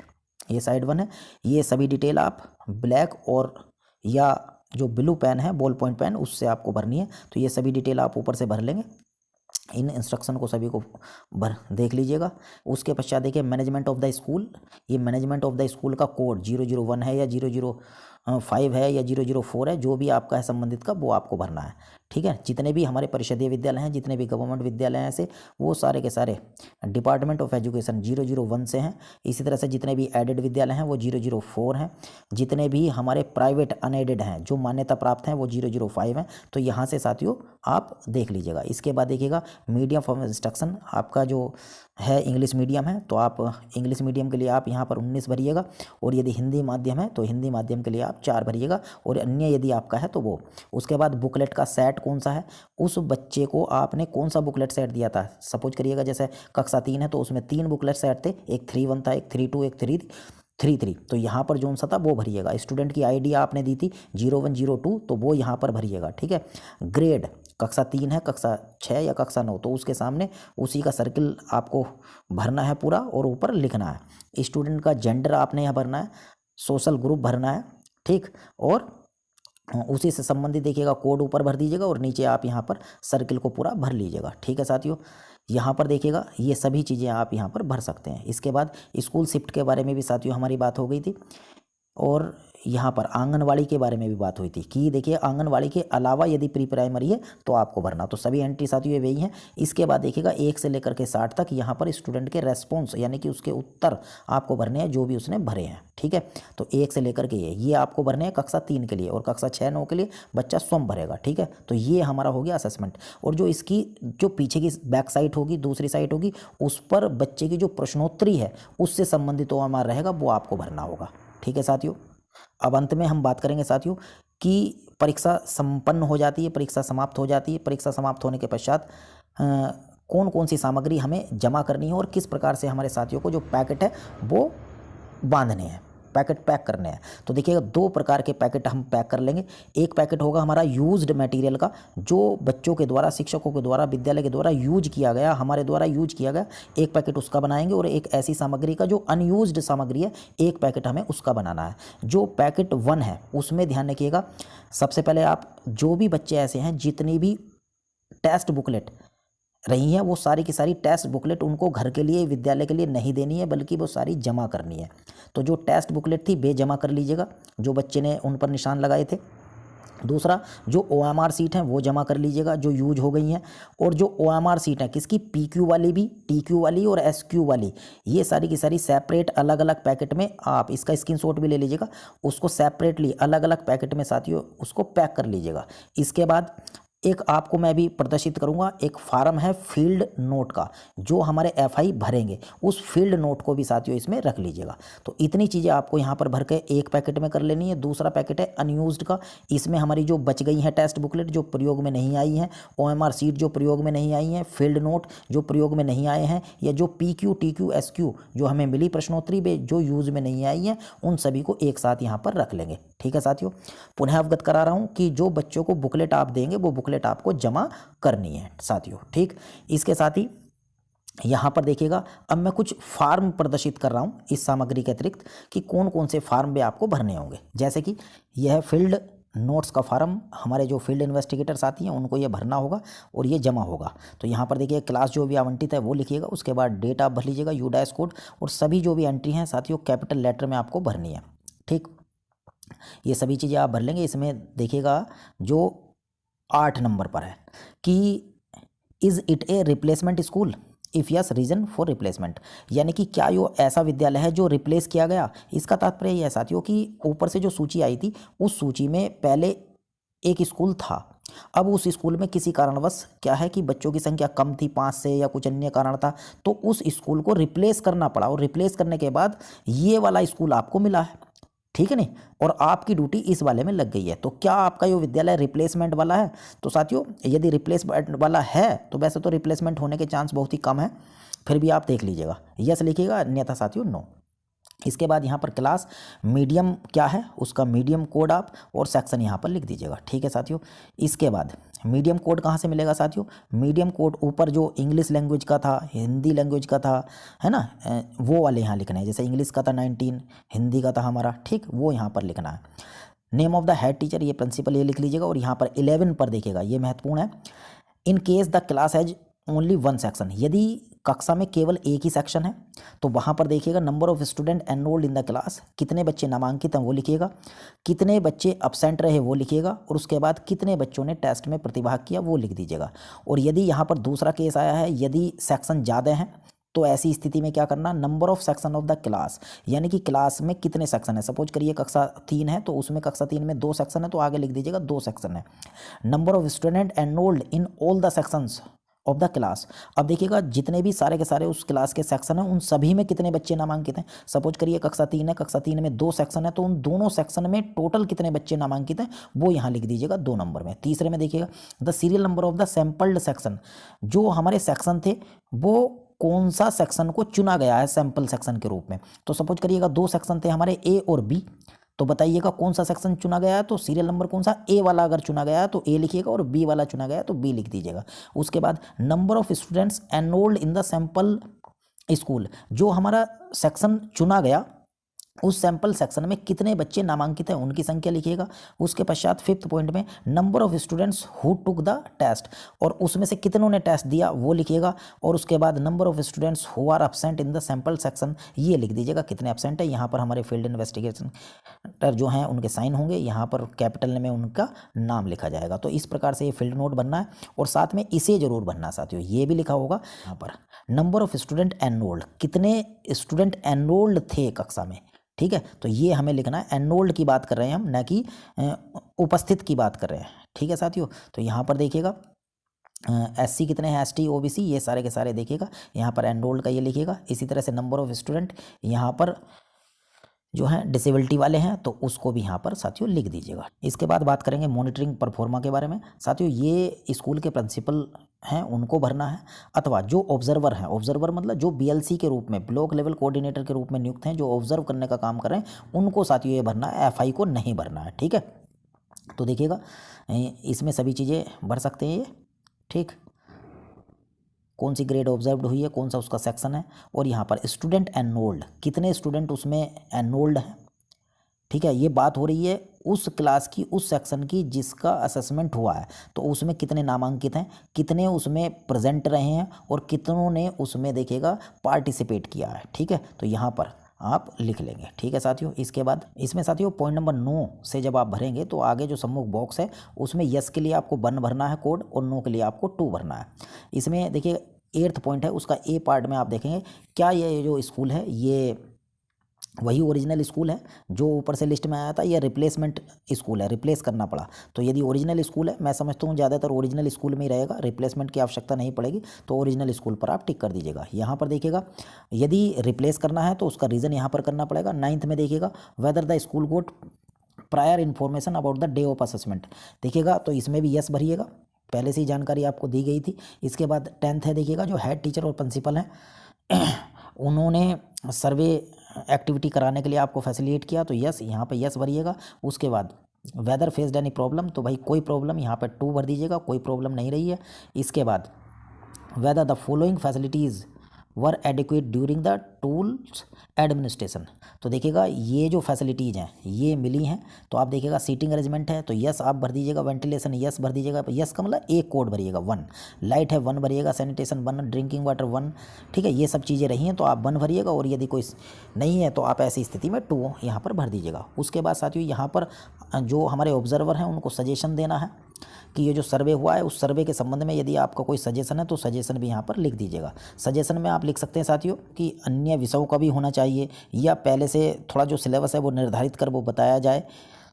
ये साइड 1 है। ये सभी डिटेल आप ब्लैक और या जो ब्लू पेन है बॉल पॉइंट पेन उससे आपको भरनी है, तो ये सभी डिटेल आप ऊपर से भर लेंगे। इन इंस्ट्रक्शन को सभी को भर देख लीजिएगा। उसके पश्चात देखिए मैनेजमेंट ऑफ द स्कूल, ये मैनेजमेंट ऑफ द स्कूल का कोड 001 है या 005 है या 004 है, जो भी आपका है संबंधित का वो आपको भरना है। ठीक है, जितने भी हमारे परिषदीय विद्यालय हैं, जितने भी गवर्नमेंट विद्यालय हैं ऐसे, वो सारे के सारे डिपार्टमेंट ऑफ एजुकेशन 001 से हैं। इसी तरह से जितने भी एडेड विद्यालय हैं वो 004 हैं। जितने भी हमारे प्राइवेट अनएडेड हैं जो मान्यता प्राप्त हैं वो 005 हैं। तो यहाँ से साथियों आप देख लीजिएगा। इसके बाद देखिएगा मीडियम ऑफ इंस्ट्रक्शन, आपका जो है इंग्लिश मीडियम है तो आप इंग्लिश मीडियम के लिए आप यहाँ पर 19 भरिएगा, और यदि हिंदी माध्यम है तो हिंदी माध्यम के लिए आप 4 भरिएगा, और अन्य यदि आपका है तो वो। उसके बाद बुकलेट का सेट कौन सा है, उस बच्चे को आपने कौन सा बुकलेट सेट दिया था। सपोज करिएगा जैसे कक्षा 3 है तो उसमें 3 बुकलेट सेट थे, एक 3-1 था, एक 3-2, एक 3-3, तो यहाँ पर जो सा था वो भरिएगा। स्टूडेंट की आईडी आपने दी थी 0102 तो वो यहाँ पर भरिएगा। ठीक है, ग्रेड कक्षा 3 है, कक्षा 6 या कक्षा 9 तो उसके सामने उसी का सर्किल आपको भरना है पूरा और ऊपर लिखना है। स्टूडेंट का जेंडर आपने यहाँ भरना है, सोशल ग्रुप भरना है। ठीक, और उसी से संबंधित देखिएगा कोड ऊपर भर दीजिएगा और नीचे आप यहाँ पर सर्किल को पूरा भर लीजिएगा। ठीक है साथियों, यहाँ पर देखिएगा ये सभी चीज़ें आप यहाँ पर भर सकते हैं। इसके बाद स्कूल शिफ्ट के बारे में भी साथियों हमारी बात हो गई थी, और यहाँ पर आंगनवाड़ी के बारे में भी बात हुई थी कि देखिए आंगनवाड़ी के अलावा यदि प्री प्राइमरी है तो आपको भरना, तो सभी एंट्री साथियों वही हैं। इसके बाद देखिएगा 1 से लेकर के 60 तक यहाँ पर स्टूडेंट के रेस्पॉन्स यानी कि उसके उत्तर आपको भरने हैं जो भी उसने भरे हैं। ठीक है, तो 1 से लेकर के ये आपको भरने हैं कक्षा 3 के लिए, और कक्षा 6-9 के लिए बच्चा स्वयं भरेगा। ठीक है, तो ये हमारा हो गया असेसमेंट, और जो इसकी जो पीछे की बैक साइड होगी, दूसरी साइड होगी, उस पर बच्चे की जो प्रश्नोत्तरी है उससे संबंधित OMR रहेगा वो आपको भरना होगा। ठीक है साथियों, अब अंत में हम बात करेंगे साथियों कि परीक्षा संपन्न हो जाती है, परीक्षा समाप्त हो जाती है। परीक्षा समाप्त होने के पश्चात कौन कौन सी सामग्री हमें जमा करनी है और किस प्रकार से हमारे साथियों को जो पैकेट है वो बांधने हैं, पैकेट पैक करने हैं। तो देखिएगा 2 प्रकार के पैकेट हम पैक कर लेंगे। एक पैकेट होगा हमारा यूज्ड मटेरियल का, जो बच्चों के द्वारा, शिक्षकों के द्वारा, विद्यालय के द्वारा यूज किया गया, हमारे द्वारा यूज किया गया, एक पैकेट उसका बनाएंगे। और एक ऐसी सामग्री का जो अनयूज्ड सामग्री है, एक पैकेट हमें उसका बनाना है। जो पैकेट 1 है उसमें ध्यान रखिएगा, सबसे पहले आप जो भी बच्चे ऐसे हैं जितनी भी टेस्ट बुकलेट रही हैं वो सारी की सारी टेस्ट बुकलेट उनको घर के लिए, विद्यालय के लिए नहीं देनी है, बल्कि वो सारी जमा करनी है। तो जो टेस्ट बुकलेट थी वे जमा कर लीजिएगा जो बच्चे ने उन पर निशान लगाए थे। दूसरा जो OMR सीट हैं वो जमा कर लीजिएगा जो यूज हो गई हैं। और जो OMR सीट है किसकी, PQ वाली भी, TQ वाली और SQ वाली, ये सारी की सारी सेपरेट अलग अलग पैकेट में आप इसका स्क्रीनशॉट भी ले लीजिएगा, उसको सेपरेटली अलग अलग पैकेट में साथियों उसको पैक कर लीजिएगा। इसके बाद एक आपको मैं भी प्रदर्शित करूंगा, एक फार्म है फील्ड नोट का जो हमारे एफआई भरेंगे, उस फील्ड नोट को भी साथियों इसमें रख लीजिएगा। तो इतनी चीज़ें आपको यहाँ पर भर के एक पैकेट में कर लेनी है। दूसरा पैकेट है अनयूज्ड का, इसमें हमारी जो बच गई हैं टेस्ट बुकलेट जो प्रयोग में नहीं आई हैं, ओएमआर सीट जो प्रयोग में नहीं आई हैं, फील्ड नोट जो प्रयोग में नहीं आए हैं, या जो पीक्यू टीक्यू एसक्यू जो हमें मिली प्रश्नोत्तरी में जो यूज में नहीं आई हैं, उन सभी को एक साथ यहाँ पर रख लेंगे। ठीक है साथियों, पुनः अवगत करा रहा हूँ कि जो बच्चों को बुकलेट आप देंगे वो बुकलेट आपको जमा करनी है साथियों। ठीक, इसके साथ ही यहाँ पर देखिएगा अब मैं कुछ फार्म प्रदर्शित कर रहा हूँ इस सामग्री के अतिरिक्त कि कौन कौन से फार्म भी आपको भरने होंगे। जैसे कि यह फील्ड नोट्स का फार्म हमारे जो फील्ड इन्वेस्टिगेटर साथी हैं उनको ये भरना होगा और ये जमा होगा। तो यहाँ पर देखिए क्लास जो भी आवंटित है वो लिखिएगा, उसके बाद डेट आप भर लीजिएगा, यूडाइस कोड, और सभी जो भी एंट्री हैं साथियों कैपिटल लेटर में आपको भरनी है। ठीक, ये सभी चीज़ें आप भर लेंगे। इसमें देखिएगा जो 8 नंबर पर है कि is it A replacement school, if yes reason for replacement, यानी कि क्या यो ऐसा विद्यालय है जो रिप्लेस किया गया। इसका तात्पर्य यह है साथियों कि ऊपर से जो सूची आई थी उस सूची में पहले एक स्कूल था, अब उस स्कूल में किसी कारणवश क्या है कि बच्चों की संख्या कम थी 5 से या कुछ अन्य कारण था, तो उस स्कूल को रिप्लेस करना पड़ा, और रिप्लेस करने के बाद ये वाला स्कूल आपको मिला है। ठीक है नहीं, और आपकी ड्यूटी इस वाले में लग गई है। तो क्या आपका ये विद्यालय रिप्लेसमेंट वाला है? तो साथियों यदि रिप्लेसमेंट वाला है तो वैसे तो रिप्लेसमेंट होने के चांस बहुत ही कम है, फिर भी आप देख लीजिएगा, यस लिखिएगा, अन्यथा साथियों नो। इसके बाद यहाँ पर क्लास मीडियम क्या है उसका मीडियम कोड आप और सेक्शन यहाँ पर लिख दीजिएगा। ठीक है साथियों, इसके बाद मीडियम कोड कहाँ से मिलेगा साथियों? मीडियम कोड ऊपर जो इंग्लिश लैंग्वेज का था, हिंदी लैंग्वेज का था, है ना, वो वाले यहाँ लिखना है। जैसे इंग्लिश का था 19, हिंदी का था हमारा, ठीक, वो यहाँ पर लिखना है। Name of the head teacher ये प्रिंसिपल ये लिख लीजिएगा। और यहाँ पर 11 पर देखिएगा, ये महत्वपूर्ण है, in case the class has only 1 section, यदि कक्षा में केवल एक ही सेक्शन है तो वहाँ पर देखिएगा number of student enrolled in the class, कितने बच्चे नामांकित हैं वो लिखिएगा, कितने बच्चे अब्सेंट रहे वो लिखिएगा, और उसके बाद कितने बच्चों ने टेस्ट में प्रतिभाग किया वो लिख दीजिएगा। और यदि यहाँ पर दूसरा केस आया है, यदि सेक्शन ज़्यादा हैं तो ऐसी स्थिति में क्या करना, number of section of the class, यानी कि क्लास में कितने सेक्शन है। सपोज करिए कक्षा 3 है तो उसमें कक्षा 3 में 2 सेक्शन है तो आगे लिख दीजिएगा 2 सेक्शन है। Number of student enrolled in all the sections of the class, अब देखिएगा जितने भी सारे के सारे उस क्लास के सेक्शन हैं उन सभी में कितने बच्चे नामांकित हैं। सपोज करिए कक्षा 3 है, कक्षा 3 में 2 सेक्शन है तो उन दोनों सेक्शन में टोटल कितने बच्चे नामांकित हैं वो यहाँ लिख दीजिएगा 2 नंबर में। तीसरे में देखिएगा the serial number of the sampled section, जो हमारे सेक्शन थे वो कौन सा सेक्शन को चुना गया है सैंपल सेक्शन के रूप में। तो सपोज करिएगा 2 सेक्शन थे हमारे ए और बी, तो बताइएगा कौन सा सेक्शन चुना गया है, तो सीरियल नंबर कौन सा, ए वाला अगर चुना गया है तो ए लिखिएगा और बी वाला चुना गया है तो बी लिख दीजिएगा। उसके बाद number of students enrolled in the sample school, जो हमारा सेक्शन चुना गया उस सैंपल सेक्शन में कितने बच्चे नामांकित हैं उनकी संख्या लिखिएगा। उसके पश्चात 5th पॉइंट में number of students who took the test, और उसमें से कितनों ने टेस्ट दिया वो लिखिएगा। और उसके बाद number of students who are absent in the sample section, ये लिख दीजिएगा कितने एब्सेंट है। यहाँ पर हमारे फील्ड इन्वेस्टिगेटर जो हैं उनके साइन होंगे, यहाँ पर कैपिटल में उनका नाम लिखा जाएगा। तो इस प्रकार से ये फील्ड नोट बनना है, और साथ में इसे जरूर बनना साथियों, ये भी लिखा होगा यहाँ पर नंबर ऑफ स्टूडेंट एनरोल्ड, कितने स्टूडेंट एनरोल्ड थे कक्षा में। ठीक है, तो ये हमें लिखना है, एनरोल्ड की बात कर रहे हैं हम, न कि उपस्थित की बात कर रहे हैं। ठीक है साथियों, तो यहाँ पर देखिएगा एससी कितने हैं, एसटी ओबीसी ये सारे के सारे देखिएगा, यहाँ पर एनरोल्ड का ये लिखिएगा। इसी तरह से नंबर ऑफ स्टूडेंट यहाँ पर जो है डिसेबिलिटी वाले हैं तो उसको भी यहाँ पर साथियों लिख दीजिएगा। इसके बाद बात करेंगे मॉनिटरिंग परफॉर्मा के बारे में। साथियों ये स्कूल के प्रिंसिपल हैं उनको भरना है, अथवा जो ऑब्जर्वर हैं, ऑब्जर्वर मतलब जो बीएलसी के रूप में ब्लॉक लेवल कोऑर्डिनेटर के रूप में नियुक्त हैं, जो ऑब्जर्व करने का काम कर रहे हैं उनको साथियों ये भरना है, एफआई को नहीं भरना है। ठीक है, तो देखिएगा इसमें सभी चीज़ें भर सकते हैं ये। ठीक, कौन सी ग्रेड ऑब्जर्व्ड हुई है, कौन सा उसका सेक्शन है, और यहाँ पर स्टूडेंट एनरोल्ड, कितने स्टूडेंट उसमें एनरोल्ड हैं। ठीक है, ये बात हो रही है उस क्लास की, उस सेक्शन की जिसका असेसमेंट हुआ है, तो उसमें कितने नामांकित हैं, कितने उसमें प्रेजेंट रहे हैं, और कितनों ने उसमें देखिएगा पार्टिसिपेट किया है। ठीक है, तो यहाँ पर आप लिख लेंगे। ठीक है साथियों, इसके बाद इसमें साथियों पॉइंट नंबर 9 से जब आप भरेंगे तो आगे जो सम्मुख बॉक्स है उसमें यस के लिए आपको 1 भरना है कोड, और नो के लिए आपको 2 भरना है। इसमें देखिए 8th पॉइंट है, उसका ए पार्ट में आप देखेंगे क्या ये जो स्कूल है ये वही ओरिजिनल स्कूल है जो ऊपर से लिस्ट में आया था, या रिप्लेसमेंट स्कूल है, रिप्लेस करना पड़ा। तो यदि ओरिजिनल स्कूल है, मैं समझता हूँ ज़्यादातर ओरिजिनल स्कूल में ही रहेगा, रिप्लेसमेंट की आवश्यकता नहीं पड़ेगी, तो ओरिजिनल स्कूल पर आप टिक कर दीजिएगा। यहाँ पर देखिएगा यदि रिप्लेस करना है तो उसका रीज़न यहाँ पर करना पड़ेगा। 9th में देखिएगा whether the school got prior information about the day of assessment, देखिएगा तो इसमें भी यस भरिएगा, पहले से ही जानकारी आपको दी गई थी। इसके बाद 10th है, देखिएगा जो हेड टीचर और प्रिंसिपल हैं उन्होंने सर्वे एक्टिविटी कराने के लिए आपको फैसिलिटेट किया, तो यस यहाँ पे यस भरिएगा। उसके बाद वेदर फेस्ड एनी प्रॉब्लम, तो भाई कोई प्रॉब्लम यहाँ पे 2 भर दीजिएगा, कोई प्रॉब्लम नहीं रही है। इसके बाद whether the following facilities were adequate during the tools administration, तो देखिएगा ये जो फैसिलिटीज़ हैं ये मिली हैं, तो आप देखिएगा सीटिंग अरेंजमेंट है तो यस आप भर दीजिएगा, वेंटिलेशन यस भर दीजिएगा, यस का मतलब एक कोड भरिएगा 1, लाइट है 1 भरिएगा, सैनिटेशन 1, ड्रिंकिंग वाटर 1, ठीक है, ये सब चीज़ें रही हैं तो आप 1 भरिएगा, और यदि कोई नहीं है तो आप ऐसी स्थिति में 2 यहाँ पर भर दीजिएगा। उसके बाद साथियों यहाँ पर जो हमारे ऑब्जर्वर हैं उनको सजेशन देना है कि ये जो सर्वे हुआ है उस सर्वे के संबंध में यदि आपका कोई सजेशन है तो सजेशन भी यहाँ पर लिख दीजिएगा। सजेशन में आप लिख सकते हैं साथियों कि अन्य विषयों का भी होना चाहिए, या पहले से थोड़ा जो सिलेबस है वो निर्धारित कर वो बताया जाए,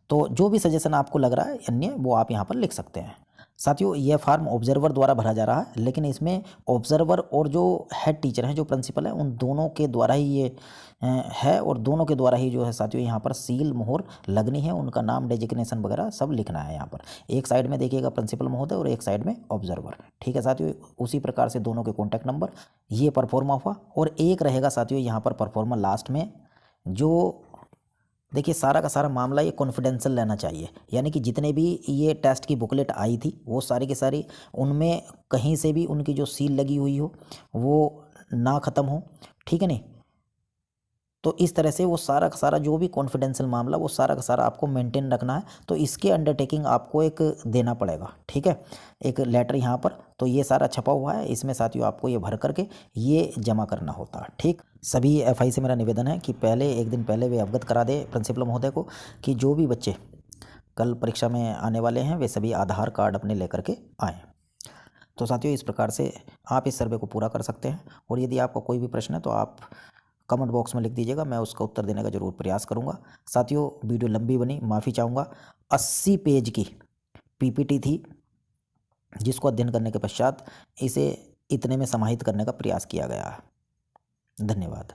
तो जो भी सजेशन आपको लग रहा है अन्य वो आप यहाँ पर लिख सकते हैं। साथियों यह फॉर्म ऑब्जर्वर द्वारा भरा जा रहा है, लेकिन इसमें ऑब्जर्वर और जो हेड टीचर हैं जो प्रिंसिपल है उन दोनों के द्वारा ही ये है, और दोनों के द्वारा ही जो है साथियों यहाँ पर सील मोहर लगनी है, उनका नाम डेजिग्नेशन वगैरह सब लिखना है यहाँ पर। एक साइड में देखिएगा प्रिंसिपल महोदय और एक साइड में ऑब्जर्वर, ठीक है साथियों। उसी प्रकार से दोनों के कॉन्टैक्ट नंबर, ये परफॉर्मा हुआ। और एक रहेगा साथियों यहाँ पर परफॉर्मा लास्ट में, जो देखिए सारा का सारा मामला ये कॉन्फिडेंशियल रहना चाहिए, यानी कि जितने भी ये टेस्ट की बुकलेट आई थी वो सारी की सारी, उनमें कहीं से भी उनकी जो सील लगी हुई हो वो ना ख़त्म हो, ठीक है नहीं। तो इस तरह से वो सारा का सारा जो भी कॉन्फिडेंशियल मामला वो सारा का सारा आपको मेंटेन रखना है, तो इसके अंडरटेकिंग आपको एक देना पड़ेगा, ठीक है, एक लेटर यहाँ पर। तो ये सारा छपा हुआ है, इसमें साथियों आपको ये भर करके ये जमा करना होता है, ठीक। सभी एफआई से मेरा निवेदन है कि पहले एक दिन पहले वे अवगत करा दे प्रिंसिपल महोदय को कि जो भी बच्चे कल परीक्षा में आने वाले हैं वे सभी आधार कार्ड अपने लेकर के आएँ। तो साथियों इस प्रकार से आप इस सर्वे को पूरा कर सकते हैं, और यदि आपका कोई भी प्रश्न है तो आप कमेंट बॉक्स में लिख दीजिएगा, मैं उसका उत्तर देने का जरूर प्रयास करूंगा। साथियों वीडियो लंबी बनी, माफ़ी चाहूँगा। 80 पेज की पीपीटी थी जिसको अध्ययन करने के पश्चात इसे इतने में समाहित करने का प्रयास किया गया है। धन्यवाद।